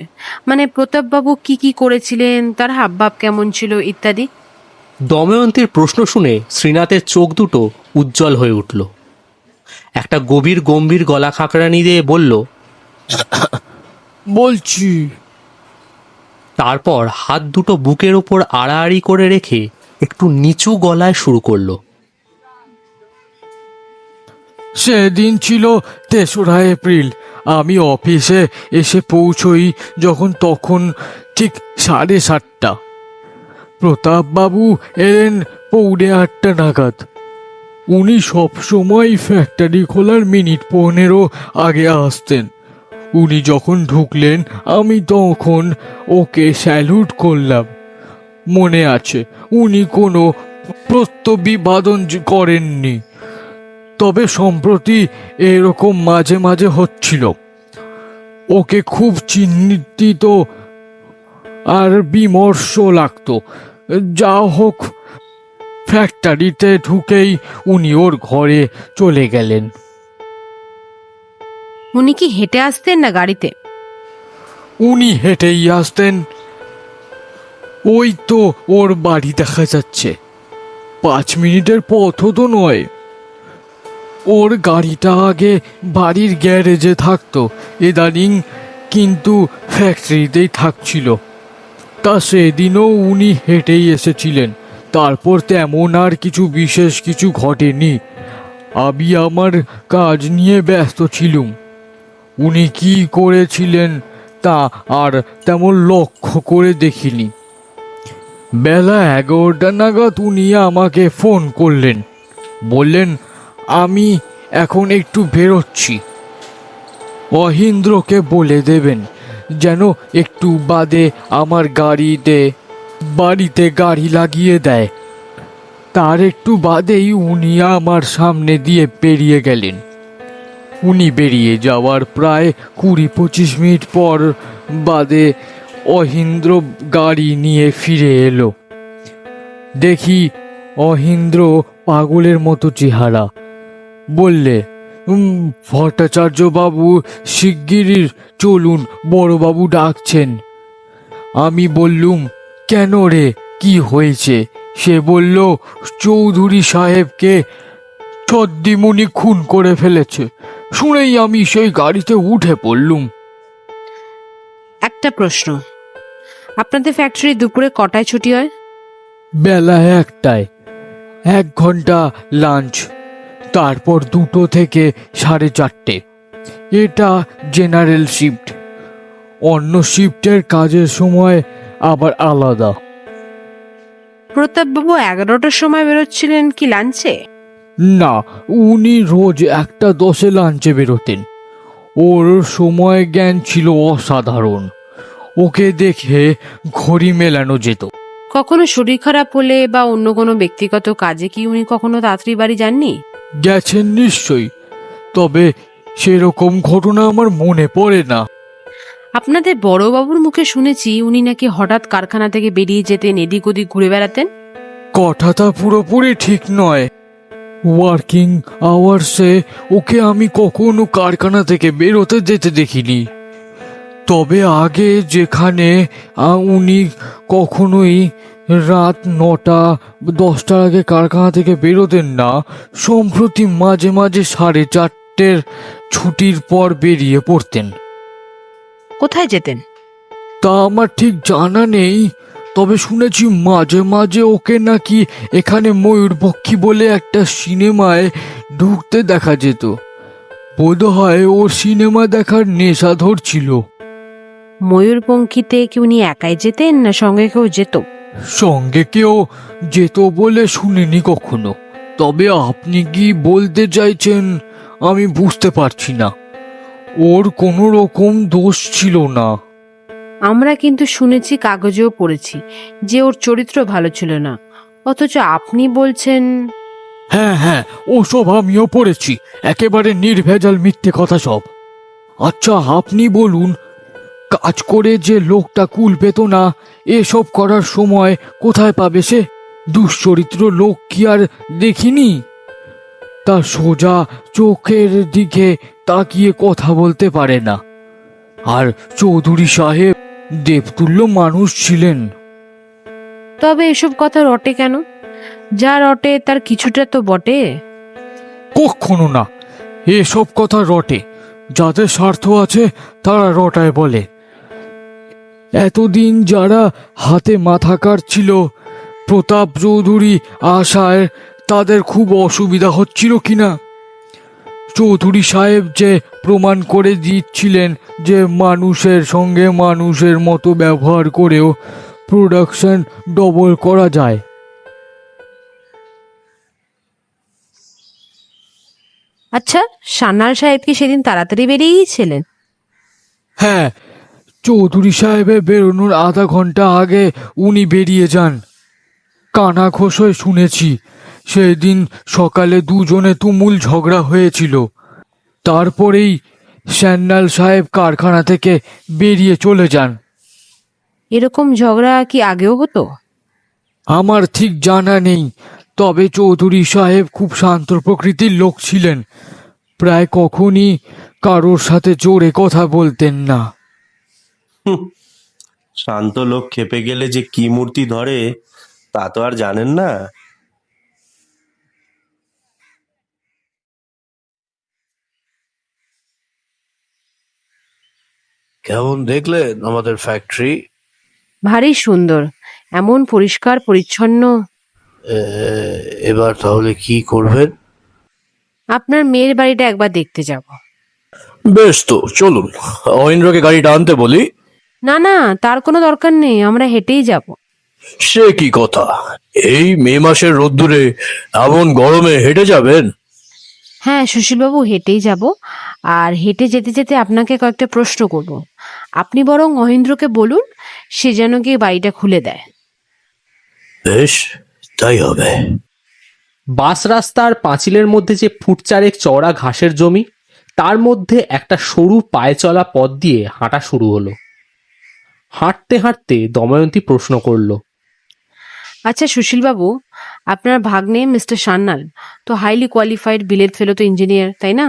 মানে প্রতাপবাবু কি কি করেছিলেন, তার হাবভাব কেমন ছিল ইত্যাদি। দময়ন্তীর প্রশ্ন শুনে শ্রীনাথের চোখ দুটো উজ্জ্বল হয়ে উঠল। একটা গভীর গম্ভীর গলা খাঁকড়ানি দিয়ে বলল, বলছি। তারপর হাত দুটো বুকের ওপর আড়াআড়ি করে রেখে একটু নিচু গলায় শুরু করলো। সেদিন ছিল 3রা এপ্রিল। আমি অফিসে এসে পৌঁছই তখন ঠিক 7:30। প্রতাপবাবু এলেন 7:45 নাগাদ। উনি সবসময় ফ্যাক্টরি খোলার মিনিট 15 আগে আসতেন। উনি যখন ঢুকলেন আমি তখন ওকে স্যালুট করলাম। মনে আছে, উনি কোনো প্রত্যবিবাদন করেননি। তবে সম্প্রতি এরকম মাঝে মাঝে হচ্ছিল। ওকে খুব চিন্তিত আর বিমর্ষ লাগতো। যা হোক, ফ্যাক্টরিতে ঢুকেই উনি ওর ঘরে চলে গেলেন। উনি কি হেঁটে আসতেন না গাড়িতে? উনি হেঁটেই আসতেন। ওই তো ওর বাড়ি দেখা যাচ্ছে, 5 মিনিটের পথও তো নয়। ওর গাড়িটা আগে বাড়ির গ্যারেজে থাকতো, ইদানিং কিন্তু ফ্যাক্টরিতেই থাকছিল। তা সেদিনও উনি হেঁটেই এসেছিলেন, তারপর তেমন আর কিছু বিশেষ কিছু ঘটেনি। আমি আমার কাজ নিয়ে ব্যস্ত ছিলুম। উনি কি করেছিলেন তা আর তেমন লক্ষ্য করে দেখিনি। বেলা 11টা নাগাদ উনি আমাকে ফোন করলেন, বললেন আমি এখন একটু বেরোচ্ছি, অহিন্দ্রকে বলে দেবেন যেন একটু বাদে আমার বাড়িতে গাড়ি লাগিয়ে দেয়। তার একটু বাদেই উনি আমার সামনে দিয়ে বেরিয়ে গেলেন। উনি বেরিয়ে যাওয়ার প্রায় 20-25 মিনিট পর বাদে অহিন্দ্র গাড়ি নিয়ে ফিরে এলো। দেখি অহিন্দ্র পাগলের মতো চেহারা। বললে, ভট্টাচার্য বাবু শিগগিরই চলুন, বড়বাবু ডাকছেন। আমি বললুম, কেন রে, কি হয়েছে? সে বলল, চৌধুরী সাহেবকে ছদ্দিমুনি খুন করে ফেলেছে। শুনেই আমি সেই গাড়িতে উঠে পড়লুম। একটা প্রশ্ন, আপনাদের ফ্যাক্টরি দুপুরে কটায় ছুটি হয়? বেলা 1টায়, 1 ঘন্টা লাঞ্চ, তারপর 2টো থেকে 4:30। এটা জেনারেল শিফট। অন্য শিফটের কাজের সময় আবার আলাদা। প্রতাপবাবু 11টার সময় বেরোচ্ছিলেন কি লাঞ্চে? না, উনি রোজ 1:10 লাঞ্চে বেরোতেন। ওর সময় জ্ঞান ছিল অসাধারণ। ওকে দেখে ঘড়ি মেলানো যেত। কখনো শরীর খারাপ হলে বা অন্য কোনো ব্যক্তিগত কাজে কি উনি কখনো তাড়াতাড়ি বাড়ি যাননি? গেছেন নিশ্চয়ই, তবে সেরকম ঘটনা আমার মনে পড়ে না। আপনাদের বড়বাবুর মুখে শুনেছি উনি নাকি হঠাৎ কারখানা থেকে বেরিয়ে যেতেন, এদিক ওদিক ঘুরে বেড়াতেন। কথাটা পুরোপুরি ঠিক নয়। ওয়ার্কিং আওয়ার্সে ওকে আমি কখনো কারখানা থেকে বেরোতে যেতে দেখিনি। তবে আগে যেখানে উনি কখনোই রাত 9টা-10টার আগে কারখানা থেকে বেরোতেন না, সম্প্রতি মাঝে মাঝে 4:30 ছুটির পর বেরিয়ে পড়তেন। কোথায় যেতেন? তা আমার ঠিক জানা নেই, তবে শুনেছি মাঝে মাঝে ওকে নাকি এখানে ময়ূরপক্ষী বলে একটা সিনেমায় ঢুকতে দেখা যেত। বোধহয় ওর সিনেমা দেখার নেশা ধরছিল। ময়ূরপঙ্খীতে কি উনি একাই যেতেন না সঙ্গে কেউ যেত? সঙ্গে কেউ যেত বলে শুনিনি কখনো। তবে আপনি কি বলতে চাইছেন আমি বুঝতে পারছি না। ওর কোনো রকম দোষ ছিল না। আমরা কিন্তু শুনেছি, কাগজেও পড়েছি যে ওর চরিত্র ভালো ছিল না, অথচ আপনি বলছেন। হ্যাঁ হ্যাঁ, ওসব আমিও পড়েছি, একেবারে নির্ভেজাল মিথ্যে কথা সব। আচ্ছা আপনি বলুন, কাজ করে যে লোকটা কুল পেত না, এসব করার সময় কোথায় পাবে সে? দুশ্চরিত্র লোক কি আর দেখিনি? তার সোজা চোখের দিকে তাকিয়ে কথা বলতে পারে না। আর চৌধুরী সাহেব দেবতুল্য মানুষ ছিলেন। তবে এসব কথা রটে কেন? যা রটে তার কিছুটা তো বটে। কখনো না, এসব কথা রটে। যাদের স্বার্থ আছে তারা রটায় বলে। এতদিন যারা হাতে মাথা কাটছিল প্রতাপ চৌধুরী আশায়, তাদের খুব অসুবিধা হচ্ছিল কিনা? চৌধুরী সাহেব যে প্রমাণ করে দিচ্ছিলেন যে মানুষের সঙ্গে মানুষের মতো ব্যবহার করেও প্রোডাকশন ডবল করা যায়। আচ্ছা, সান্যাল সাহেব কি সেদিন তাড়াতাড়ি বেরিয়ে গিয়েছিলেন? হ্যাঁ, চৌধুরী সাহেবের বেরোনোর আধা ঘন্টা আগে উনি বেরিয়ে যান। কানা ঘোষই শুনেছি সেদিন সকালে দুজনে তুমুল ঝগড়া হয়েছিল। তারপরেই সান্যাল সাহেব কারখানা থেকে বেরিয়ে চলে যান। এরকম ঝগড়া কি আগেও হতো? আমার ঠিক জানা নেই, তবে চৌধুরী সাহেব খুব শান্ত প্রকৃতির লোক ছিলেন। প্রায় কখনই কারোর সাথে জোরে কথা বলতেন না। শান্ত লোক খেপে গেলে যে কি মূর্তি ধরে তা তো আর জানেন না। কেমন দেখলেন আমাদের ফ্যাক্টরি? ভারী সুন্দর, এমন পরিষ্কার পরিচ্ছন্ন। এবার তাহলে কি করবেন? আপনার মেয়ের বাড়িটা একবার দেখতে যাব। বেশ, তো চলুন অহিন্দ্রকে গাড়িটা আনতে বলি। না না, তার কোনো দরকার নেই, আমরা হেঁটেই যাব। সে কি কথা, এই মে মাসের রোদ্দুরে এমন গরমে হেঁটে যাবেন? হ্যাঁ সুশীলবাবু, হেঁটেই যাব। আর হেঁটে যেতে যেতে আপনাকে কয়েকটা প্রশ্ন করব। আপনি বরং মহেন্দ্রকে বলুন সে যেন গিয়ে বাড়িটা খুলে দেয়। বেশ, তাই হবে। বাস রাস্তার পাঁচিলের মধ্যে যে ফুট চারেক চওড়া ঘাসের জমি, তার মধ্যে একটা সরু পায়ে চলা পথ দিয়ে হাঁটা শুরু হলো। হাঁটতে হাঁটতে দময়ন্তী প্রশ্ন করল, আচ্ছা সুশীলবাবু, আপনার ভাগ্নে মিস্টার সান্যাল তো হাইলি কোয়ালিফাইড বিলেত ফেলো তো ইঞ্জিনিয়ার, তাই না?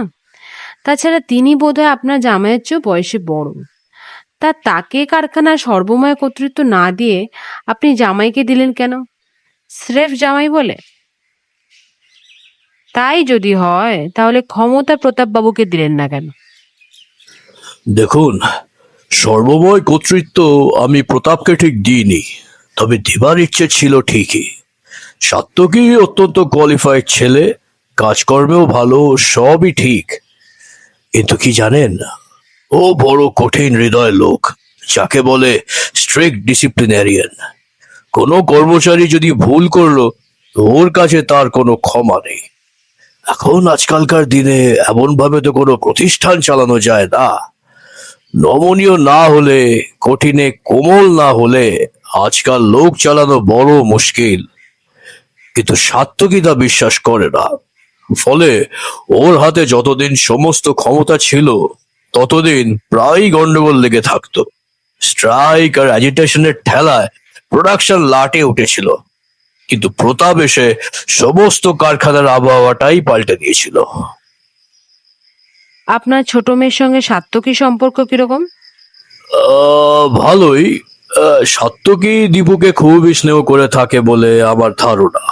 তাছাড়া তিনি বোধহয় আপনার জামাইয়ের চেয়েও বয়সে বড়। তাকে কারখানার সর্বময় কর্তৃত্ব না দিয়ে আপনি জামাইকে দিলেন কেন? স্রেফ জামাই বলে? তাই যদি হয় তাহলে ক্ষমতা প্রতাপবাবুকে দিলেন না কেন? দেখুন, সর্বময় কর্তৃত্ব আমি প্রতাপকে ঠিক দিইনি, তবে দেবার ইচ্ছে ছিল ঠিকই। সাত্তকী অত্যন্ত কোয়ালিফাইড ছেলে, কাজকর্মেও ভালো, সবই ঠিক। কিন্তু কি জানেন, ও বড় কঠিন হৃদয় লোক, যাকে বলে স্ট্রিক্ট ডিসিপ্লিনারিয়ান। কোনো কর্মচারী যদি ভুল করলো, ওর কাছে তার কোনো ক্ষমা নেই। এখন আজকালকার দিনে এমন ভাবে তো কোনো প্রতিষ্ঠান চালানো যায় না। নমনীয় না হলে, কঠিনে কোমল না হলে আজকাল লোক চালানো বড় মুশকিল। কিন্তু সাত্তকী তা বিশ্বাস করে না। ফলে ওর হাতে যতদিন সমস্ত ক্ষমতা ছিল, ততদিন প্রায় গন্ডগোল লেগে থাকতো। স্ট্রাইক আর অ্যাজিটেশনের ঠেলায় প্রোডাকশন লাটে উঠেছিল। কিন্তু প্রতাপ এসে সমস্ত কারখানার আবহাওয়াটাই পাল্টে দিয়েছিল। আপনার ছোট মেয়ের সঙ্গে সাত্তকীর সম্পর্ক কিরকম? ভালোই। সাত্তকী দীপুকে খুবই স্নেহ করে থাকে বলে আমার ধারণা।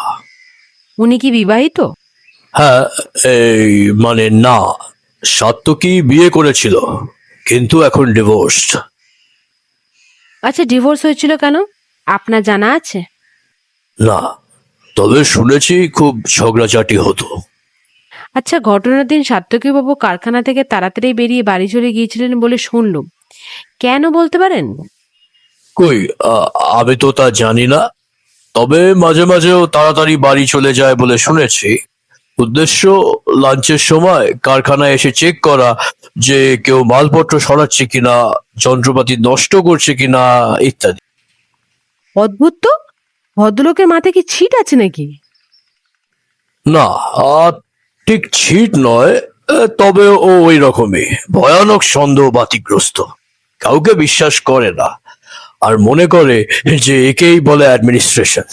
উনি কি বিবাহিত? হ্যাঁ, এই মানে না, সাত্তকী বিয়ে করেছিল, কিন্তু এখন ডিভোর্সড। আচ্ছা, ডিভোর্স হয়েছিল কেন আপনার জানা আছে? না, তবে শুনেছি খুব ঝগড়াঝাটি হতো। আচ্ছা, ঘটনার দিন সাত্তকীবাবু কারখানা থেকে তাড়াতাড়ি বেরিয়ে বাড়ি চলে গিয়েছিলেন বলে শুনলুম। কেন বলতে পারেন? কই, আমি তো তা জানি না। তবে মাঝে মাঝেও তাড়াতাড়ি বাড়ি চলে যায় বলে শুনেছি। উদ্দেশ্য লাঞ্চের সময় কারখানায় এসে চেক করা যে কেউ মালপত্র সরাচ্ছে কিনা, যন্ত্রপাতি নষ্ট করছে কিনা ইত্যাদি। অদ্ভুত তো, ভদ্রলোকের মাথায় কি ছিট আছে নাকি? না, ঠিক ছিট নয়, তবে ও ওই রকমই ভয়ানক সন্দেহ বাতিগ্রস্ত। কাউকে বিশ্বাস করে না, আর মনে করে যে একেই বলে অ্যাডমিনিস্ট্রেশন।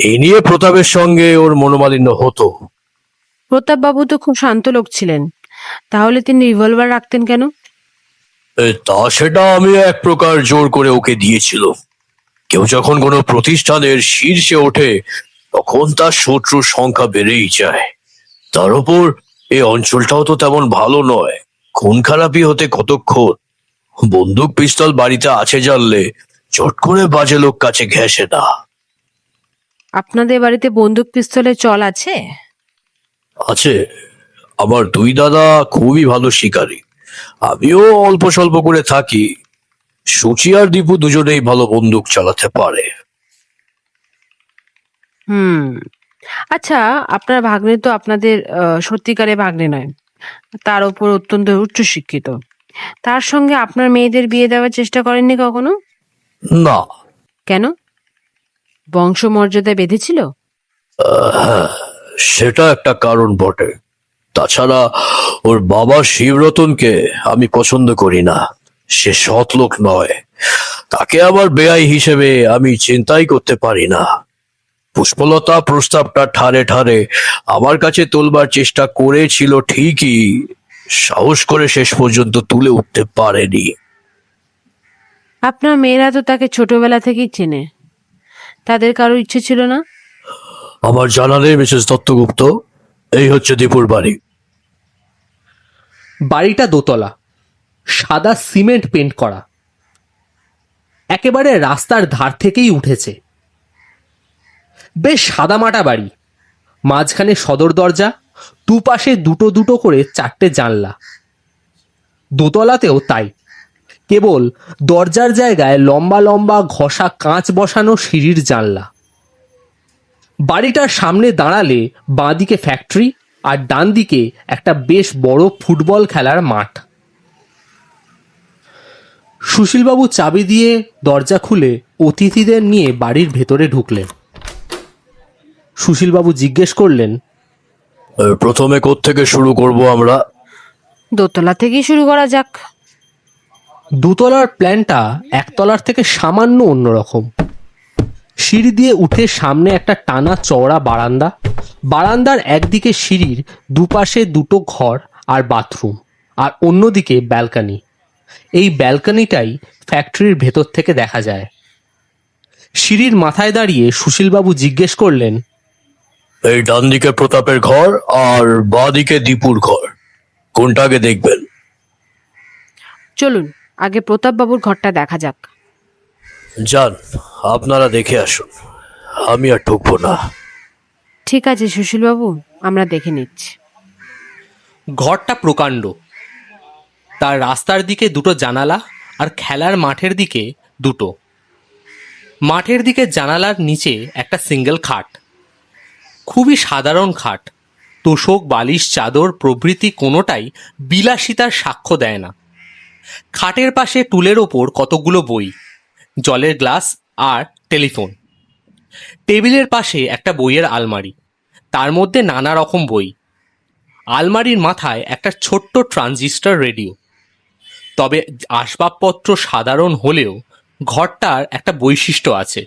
এই নিয়ে প্রতাপের সঙ্গে ওর মনোমালিন্য হতো। প্রতাপবাবু তো খুব শান্ত লোক ছিলেন, তাহলে তিনি রিভলভার রাখতেন কেন? সেটা আমি এক প্রকার জোর করে ওকে দিয়েছিল। কেউ যখন কোনো প্রতিষ্ঠানের শীর্ষে ওঠে, তখন তার শত্রুর সংখ্যা বেড়েই যায়। তার উপর এই অঞ্চলটাও তো তেমন ভালো নয়, খুন খারাপি হতে কতক্ষণ। বন্দুক পিস্তল বাড়িতে আছে জানলে চট করে বাজে লোক কাছে ঘেঁষে না। আপনাদের বাড়িতে বন্দুক পিস্তলের চল আছে? আছে, আমার দুই দাদা খুবই ভালো শিকারী, আমিও অল্প স্বল্প করে থাকি। সুচি আর দীপু দুজনেই ভালো বন্দুক চালাতে পারে। হুম। আচ্ছা, আপনার ভাগ্নে তো আপনাদের সত্যিকারে ভাগ্নে নয়, তার উপর অত্যন্ত উচ্চশিক্ষিত। তার সঙ্গে আপনার মেয়েদের বিয়ে দেওয়ার চেষ্টা করেননি কখনো? না। কেন? বংশমর্যাদা বেঁধেছিল? হ্যাঁ, সেটা একটা কারণ বটে। তাছাড়া ওর বাবা শিবরতনকে আমি পছন্দ করি না। সে সৎ লোক নয়, তাকে আবার বেয়াই হিসেবে আমি চিন্তাই করতে পারি না। পুষ্পলতা প্রস্তাবটা ঠারে ঠারে আমার কাছে তোলবার চেষ্টা করেছিল ঠিকই, সাহস করে শেষ পর্যন্ত তুলে উঠতে পারেনি। আপনার মেয়েরা তো তাকে ছোটবেলা থেকেই চেনে, তাদের কারো ইচ্ছে ছিল না? আমার জানা নেই মিসেস দত্তগুপ্ত। এই হচ্ছে দীপুর বাড়ি। বাড়িটা দোতলা, সাদা সিমেন্ট পেন্ট করা, একেবারে রাস্তার ধার থেকেই উঠেছে। বেশ সাদামাটা বাড়ি, মাঝখানে সদর দরজা, দুপাশে দুটো দুটো করে 4টে জানলা। দোতলাতেও তাই, কেবল দরজার জায়গায় লম্বা লম্বা ঘষা কাঁচ বসানো সিঁড়ির জানলা। বাড়িটার সামনে দাঁড়ালে বাঁদিকে ফ্যাক্টরি আর ডান দিকে একটা বেশ বড় ফুটবল খেলার মাঠ। সুশীলবাবু চাবি দিয়ে দরজা খুলে অতিথিদের নিয়ে বাড়ির ভেতরে ঢুকলেন। সুশীলবাবু জিজ্ঞেস করলেন, প্রথমে কোত্থেকে শুরু করব আমরা? দোতলা থেকেই শুরু করা যাক। দুতলার প্ল্যানটা একতলার থেকে সামান্য অন্যরকম। সিঁড়ি দিয়ে উঠে সামনে একটা টানা চওড়া বারান্দা, বারান্দার একদিকে সিঁড়ির দুপাশে দুটো ঘর আর বাথরুম, আর অন্যদিকে ব্যালকনি। এই ব্যালকনিটাই ফ্যাক্টরির ভেতর থেকে দেখা যায়। সিঁড়ির মাথায় দাঁড়িয়ে সুশীলবাবু জিজ্ঞেস করলেন, এই ডান দিকে প্রতাপের ঘর আর বাঁ দিকে দীপুর ঘর, কোনটাকে দেখবেন? চলুন আগে প্রতাপ বাবুর ঘরটা দেখা যাক। যান, আপনারা দেখে আসুন, আমি আর ঢুকবো না। ঠিক আছে সুশীলবাবু, আমরা দেখে নিচ্ছি। ঘরটা প্রকাণ্ড। তার রাস্তার দিকে দুটো জানালা আর খেলার মাঠের দিকে দুটো। মাঠের দিকে জানালার নিচে একটা সিঙ্গেল খাট, খুবই সাধারণ খাট। তোশক, বালিশ, চাদর প্রভৃতি কোনোটাই বিলাসিতার সাক্ষ্য দেয় না। খাটের পাশে টুলের ওপর কতগুলো বই, জলের গ্লাস আর টেলিফোন। টেবিলের পাশে একটা বইয়ের আলমারি, তার মধ্যে নানা রকম বই। আলমারির মাথায় একটা ছোট্ট ট্রানজিস্টর রেডিও। তবে আসবাবপত্র সাধারণ হলেও ঘরটার একটা বৈশিষ্ট্য আছে,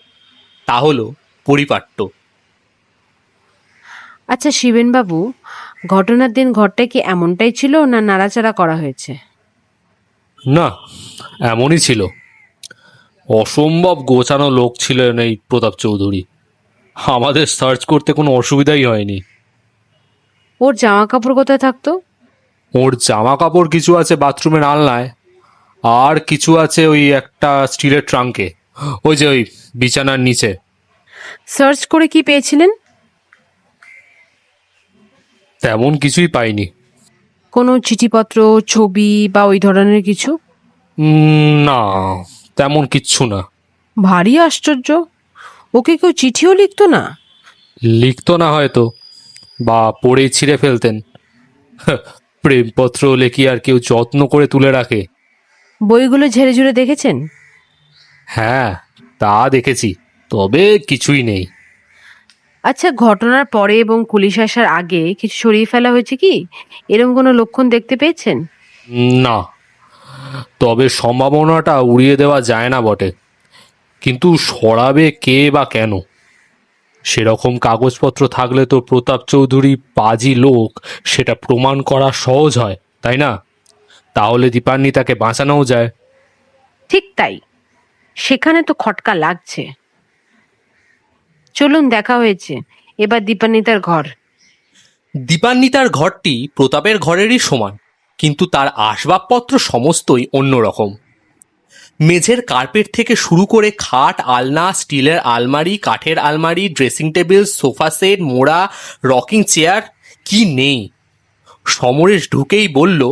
তা হলো পরিপাট্য। আচ্ছা শিবেন বাবু, ঘটনার দিন ঘরটা কি এমনটাই ছিল না নাড়াচাড়া করা হয়েছে? না, এমনই ছিল। অসম্ভব গোছানো লোক ছিলেন এই প্রতাপ চৌধুরী। আমাদের সার্চ করতে কোনো অসুবিধাই হয়নি। ওর জামা কাপড় কোথায় থাকতো? ওর জামা কাপড় কিছু আছে বাথরুমের আলনায়, আর কিছু আছে ওই একটা স্টিলের ট্রাঙ্কে, ওই যে ওই বিছানার নিচে। সার্চ করে কি পেয়েছিলেন? তেমন কিছুই পাইনি। কোনো চিঠিপত্র, ছবি বা ওই ধরনের কিছু? না, তেমন কিচ্ছু না। ভারী আশ্চর্য, ওকে কেউ চিঠিও লিখতো না? লিখতো না হয়তো, বা পড়েই ছিঁড়ে ফেলতেন। প্রেমপত্র হলে কি আর কেউ যত্ন করে তুলে রাখে? বইগুলো ঝেড়ে ঝুড়ে দেখেছেন? হ্যাঁ, তা দেখেছি, তবে কিছুই নেই। আচ্ছা, ঘটনার পরে এবং পুলিশ আসার আগে কিছু সরিয়ে ফেলা হয়েছে কি, এরকম কোনো লক্ষণ দেখতে পেয়েছেন? না, তবে সম্ভাবনাটা উড়িয়ে দেওয়া যায় না বটে। কিন্তু সরাবে কে বা কেন? সেরকম কাগজপত্র থাকলে তো প্রতাপ চৌধুরী পাজি লোক, সেটা প্রমাণ করা সহজ হয়, তাই না? তাহলে দীপান্বিতাকে বাঁচানোও যায়। ঠিক তাই, সেখানে তো খটকা লাগছে। চলুন, দেখা হয়েছে, এবার দীপান্বিতার ঘর। দীপান্বিতার ঘরটি প্রতাপের ঘরেরই সমান, কিন্তু তার আসবাবপত্র সমস্তই অন্যরকম। মেঝের কার্পেট থেকে শুরু করে খাট, আলনা, স্টিলের আলমারি, কাঠের আলমারি, ড্রেসিং টেবিল, সোফা সেট, মোড়া, রকিং চেয়ার, কি নেই। সমরেশ ঢুকেই বলল,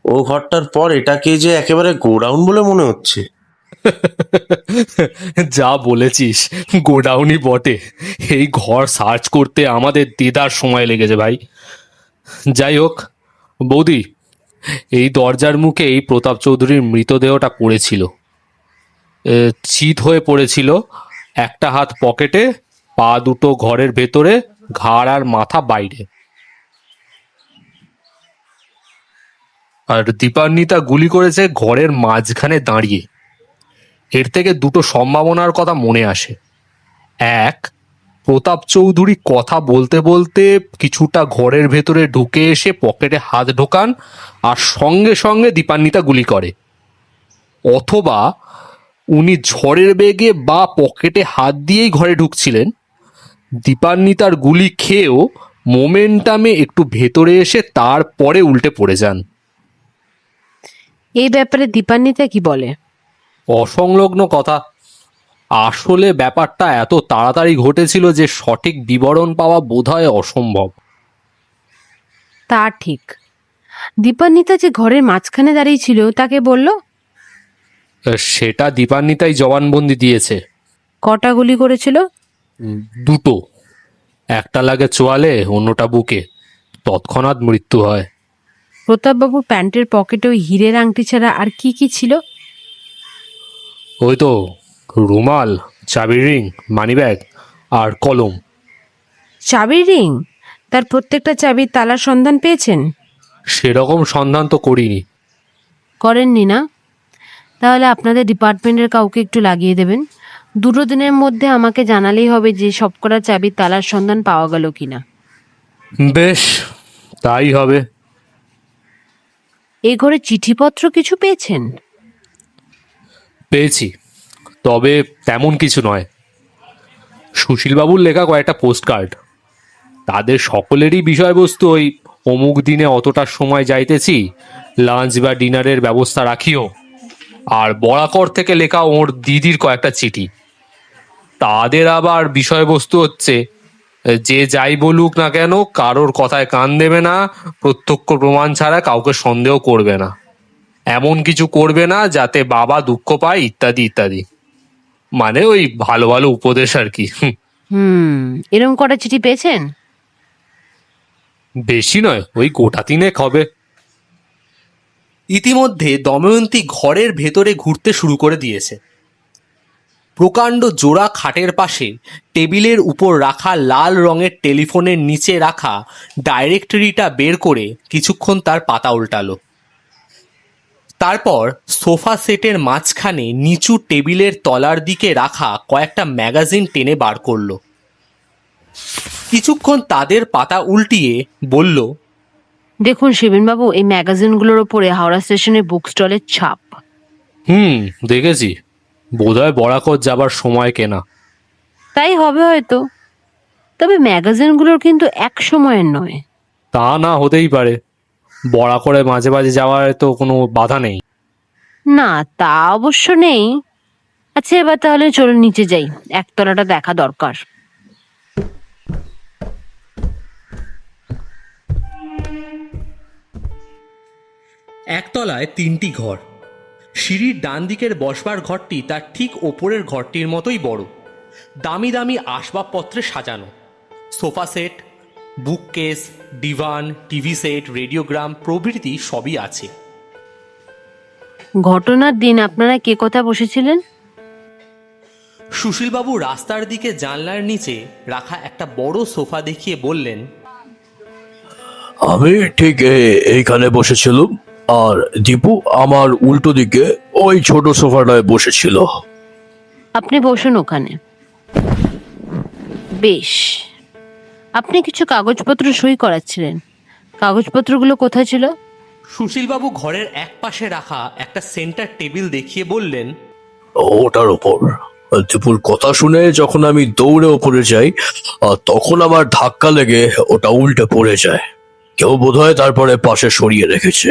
ও ঘরটার পর এটাকে যে একেবারে গোডাউন বলে মনে হচ্ছে। যা বলেছিস, গোডাউনই বটে। এই ঘর সার্চ করতে আমাদের দেদার সময় লেগেছে ভাই। যাই হোক বৌদি, এই দরজার মুখেই প্রতাপ চৌধুরীর মৃতদেহটা পড়েছিল। চিত হয়ে পড়েছিল, একটা হাত পকেটে, পা দুটো ঘরের ভেতরে, ঘাড় আর মাথা বাইরে। আর দীপান্বিতা গুলি করেছে ঘরের মাঝখানে দাঁড়িয়ে। এর থেকে দুটো সম্ভাবনার কথা মনে আসে। এক, প্রতাপ চৌধুরী কথা বলতে বলতে কিছুটা ঘরের ভেতরে ঢুকে এসে পকেটে হাত ঢোকান আর সঙ্গে সঙ্গে দীপান্বিতা গুলি করে। অথবা উনি ঝড়ের বেগে বা পকেটে হাত দিয়েই ঘরে ঢুকছিলেন, দীপান্বিতার গুলি খেয়েও মোমেন্টামে একটু ভেতরে এসে তারপরে উল্টে পড়ে যান। এই ব্যাপারে দীপান্বিতা কি বলে? অসংলগ্ন কথা। আসলে ব্যাপারটা এত তাড়াতাড়ি ঘটেছিল যে সঠিক বিবরণ পাওয়া বোধহয় অসম্ভব। তা ঠিক। দীপান্বিতা যে ঘরের মাঝখানে দাঁড়িয়ে ছিল তাকে বলল? সেটা দীপান্বিতাই জবানবন্দি দিয়েছে। কটা গুলি করেছিল? দুটো, একটা লাগে চোয়ালে, অন্যটা বুকে। তৎক্ষণাৎ মৃত্যু হয়। প্রতাপবাবুর প্যান্টের পকেটে ওই হীরের আংটি ছাড়া আর কি কি ছিল? ওই তো রুমাল, চাবির রিং, মানিব্যাগ আর কলম। চাবির রিং? তার প্রত্যেকটা চাবির তালার সন্ধান পেয়েছেন? সেরকম সন্ধান তো করিনি। করেননি না? তাহলে আপনাদের ডিপার্টমেন্টের কাউকে একটু লাগিয়ে দেবেন। 2 দিনের মধ্যে আমাকে জানালেই হবে যে সবকটা চাবির তালার সন্ধান পাওয়া গেল কিনা। বেশ, তাই হবে। এই ঘরে চিঠিপত্র কিছু পেয়েছেন? পেয়েছি, তবে তেমন কিছু নয়। সুশীলবাবুর লেখা কয়েকটা পোস্টকার্ড। তাদের সকলেরই বিষয়বস্তু ওই অমুক দিনে অতটা সময় যাইতেছি, লাঞ্চ বা ডিনারের ব্যবস্থা রাখিও। আর বরাকর থেকে লেখা ওর দিদির কয়েকটা চিঠি। তাদের আবার বিষয়বস্তু হচ্ছে, যে যাই বলুক না কেন কারোর কথায় কান দেবে না, প্রত্যক্ষ প্রমাণ ছাড়া কাউকে সন্দেহ করবে না, এমন কিছু করবে না যাতে বাবা দুঃখ পায়, ইত্যাদি ইত্যাদি। মানে ওই ভালো ভালো উপদেশ আর কি। এরকম কটা চিঠি পেয়েছেন? বেশি নয়, ওই গোটা 3 হবে। ইতিমধ্যে দময়ন্তী ঘরের ভেতরে ঘুরতে শুরু করে দিয়েছে। প্রকাণ্ড জোড়া খাটের পাশে টেবিলের উপর রাখা লাল রঙের টেলিফোনের নিচে রাখা ডাইরেক্টরিটা বের করে কিছুক্ষণ তার পাতা উল্টালো। তারপর সোফা সেটের মাঝখানে নিচু টেবিলের তলার দিকে রাখা কয়েকটা ম্যাগাজিন টেনে বার করলো। কিছুক্ষণ তাদের পাতা উল্টিয়ে বলল, দেখুন শিবেনবাবু, এই ম্যাগাজিনগুলোর ওপরে হাওড়া স্টেশনের বুক স্টলের ছাপ। দেখেছি। বোধহয় বরাকর যাবার সময় কেনা। তাই হবে হয়তো। তবে ম্যাগাজিনগুলোর কিন্তু এক সময়ের নয়। তা না হতেই পারে, বরাকরে মাঝে মাঝে যাওয়ার তো কোনো বাধা নেই। না, তা অবশ্য নেই। আচ্ছা, এবার তাহলে চলুন নিচে যাই, একতলাটা দেখা দরকার। একতলায় 3টি ঘর। সিঁড়ির ডান দিকের বসবার ঘরটি তার ঠিক ওপরের ঘরটির মতোই বড়। দামি দামি আসবাবপত্রে সাজানো। Sofa set, bookcase, divan, TV set, radiogram প্রভৃতি সবই আছে। ঘটনার দিন আপনারা কে কথা বসেছিলেন? সুশীলবাবু রাস্তার দিকে জানলার নিচে রাখা একটা বড় সোফা দেখিয়ে বললেন, আমি ঠিক এইখানে বসেছিলাম, আর দীপু আমার উল্টো দিকে ওই ছোট সোফাটায় বসেছিল। আপনি বসুন ওখানে। বেশ। আপনি কিছু কাগজপত্র সই করাচ্ছিলেন। কাগজপত্রগুলো কোথায় ছিল? সুশীলবাবু ঘরের এক পাশে রাখা একটা সেন্টার টেবিল দেখিয়ে বললেন, ওটার ওপর। দীপুর কথা শুনে যখন আমি দৌড়ে ওপরে যাই, তখন আমার ধাক্কা লেগে ওটা উল্টে পড়ে যায়। কেউ বোধহয় তারপরে পাশে সরিয়ে রেখেছে।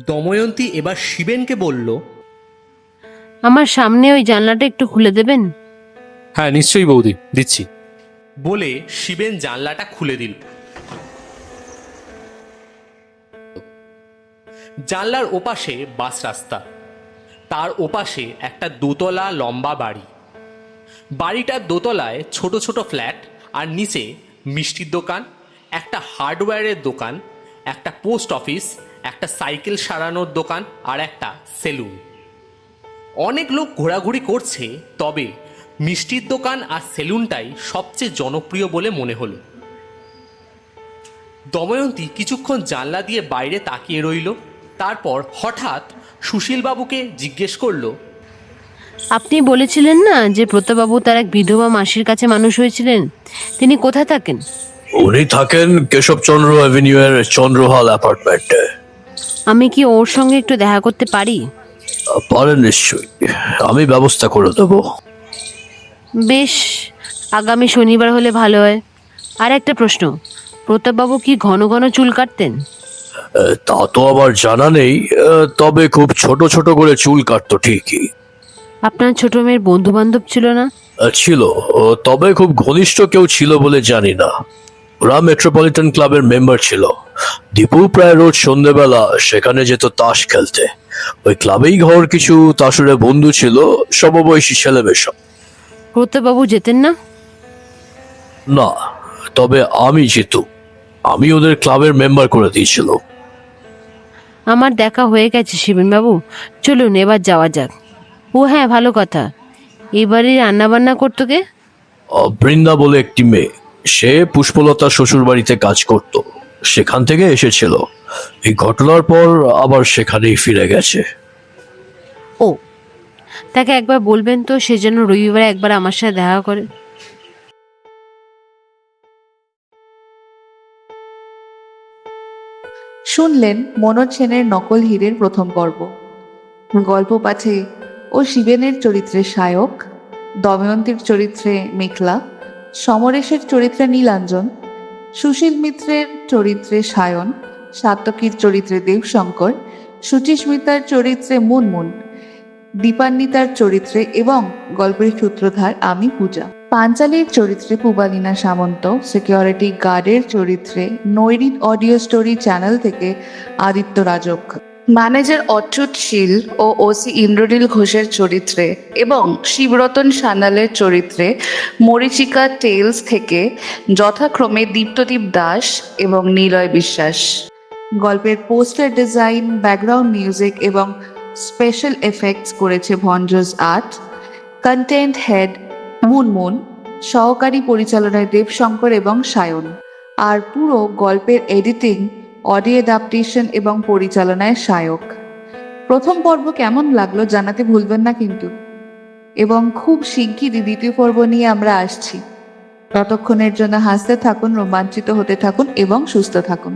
দময়ন্তী এবার শিবেনকে বলল, আমার সামনে ওই জানলাটা একটু খুলে দেবেন? হ্যাঁ নিশ্চয়ই বৌদি, দিচ্ছি। বলে শিবেন জানলাটা খুলে দিল। জানলার ওপাশে বাস রাস্তা, তার ওপাশে একটা দোতলা লম্বা বাড়ি। বাড়িটার দোতলায় ছোট ছোট ফ্ল্যাট, আর নিচে মিষ্টির দোকান, একটা হার্ডওয়্যারের দোকান, একটা পোস্ট অফিস, একটা সাইকেল সারানোর দোকান আর একটা সেলুন। অনেক লোক ঘোরাঘুরি করছে, তবে মিষ্টির দোকান আর সেলুনটাই সবচেয়ে জনপ্রিয় বলে মনে হলো। দময়ন্তী কিছুক্ষণ জানলা দিয়ে বাইরে তাকিয়ে রইল। তারপর হঠাৎ সুশীলবাবুকে জিজ্ঞেস করলো, আপনি বলেছিলেন না যে প্রতাপবাবু তার এক বিধবা মাসির কাছে মানুষ হয়েছিলেন? তিনি কোথায় থাকেন? উনি থাকেন কেশবচন্দ্র অ্যাভিনিউ এর চন্দ্রহাল অ্যাপার্টমেন্টে। আমি কি ওর সঙ্গে একটু দেখা করতে পারি? পারেন নিশ্চয়ই, আমি ব্যবস্থা করে দেবো। বেশ, আগামী শনিবার হলে ভালো হয়। আর একটা প্রশ্ন, প্রতাপবাবু কি ঘন ঘন চুল কাটতেন? তা তো আমার জানা নেই, তবে খুব ছোট ছোট করে চুল কাটতো ঠিকই। আপনার ছোট মেয়ের বন্ধু বান্ধব ছিল না? ছিল, তবে খুব ঘনিষ্ঠ কেউ ছিল বলে জানি না। ওরা মেট্রোপলিটন ক্লাবের মেম্বার ছিল। দীপু প্রায় রোজ সন্ধ্যেবেলা সেখানে যেত তাস খেলতে। ওই ক্লাবেই ঘর কিছু তাসুরে বন্ধু ছিল, সমবয়সী ছেলেমেয়ে সব। প্রতাপবাবু যেতেন না? না, তবে আমি যেতু। আমি ওদের ক্লাবের মেম্বার করে দিয়েছিল। আমার দেখা হয়ে গেছে শিবেনবাবু, চলুন এবার যাওয়া যাক। ও হ্যাঁ, ভালো কথা, এবারে রান্নাবান্না করতো কে? বৃন্দা বলে একটি মেয়ে, সে পুষ্পলতা শ্বশুর বাড়িতে কাজ করত, সেখান থেকে এসেছিল। এই ঘটনার পর আবার সেখানেই ফিরে গেছে। ও, তাকে একবার বলবেন তো সে যেন রবিবারে একবার আমার সাথে দেখা করে। শুনলেন মনোজ সেনের নকল হীরের প্রথম পর্ব। গল্প পাঠে ও শিবেনের চরিত্রে সায়ক, দময়ন্তীর চরিত্রে মেঘলা, সমরেশের চরিত্রে নীলাঞ্জন, সুশীল মিত্রের চরিত্রে সায়ন, সাত্তকীর চরিত্রে দেবশঙ্কর, সুচিস্মিতার চরিত্রে মুনমুন, দীপান্বিতার চরিত্রে এবং গল্পের সূত্রধার আমি পূজা, পাঞ্চালীর চরিত্রে পুবালিনা সামন্ত, সিকিউরিটি গার্ডের চরিত্রে নৈরিত অডিও স্টোরি চ্যানেল থেকে আদিত্য রাজক, ম্যানেজার অচ্যুত শীল ও ওসি ইন্দ্রনীল ঘোষের চরিত্রে এবং শিবরতন সান্যালের চরিত্রে মরীচিকা টেলস থেকে যথাক্রমে দীপ্তদীপ দাস এবং নিলয় বিশ্বাস। গল্পের পোস্টার ডিজাইন, ব্যাকগ্রাউন্ড মিউজিক এবং স্পেশাল এফেক্টস করেছে ভঞ্জস আর্ট। কন্টেন্ট হেড মুনমুন, সহকারী পরিচালনায় দেবশঙ্কর এবং সায়ন, আর পুরো গল্পের এডিটিং, অডিও অ্যাডাপ্টেশন এবং পরিচালনায় সায়ক। প্রথম পর্ব কেমন লাগলো জানাতে ভুলবেন না কিন্তু, এবং খুব শিগগিরই দ্বিতীয় পর্ব নিয়ে আমরা আসছি। ততক্ষণের জন্য হাসতে থাকুন, রোমাঞ্চিত হতে থাকুন এবং সুস্থ থাকুন।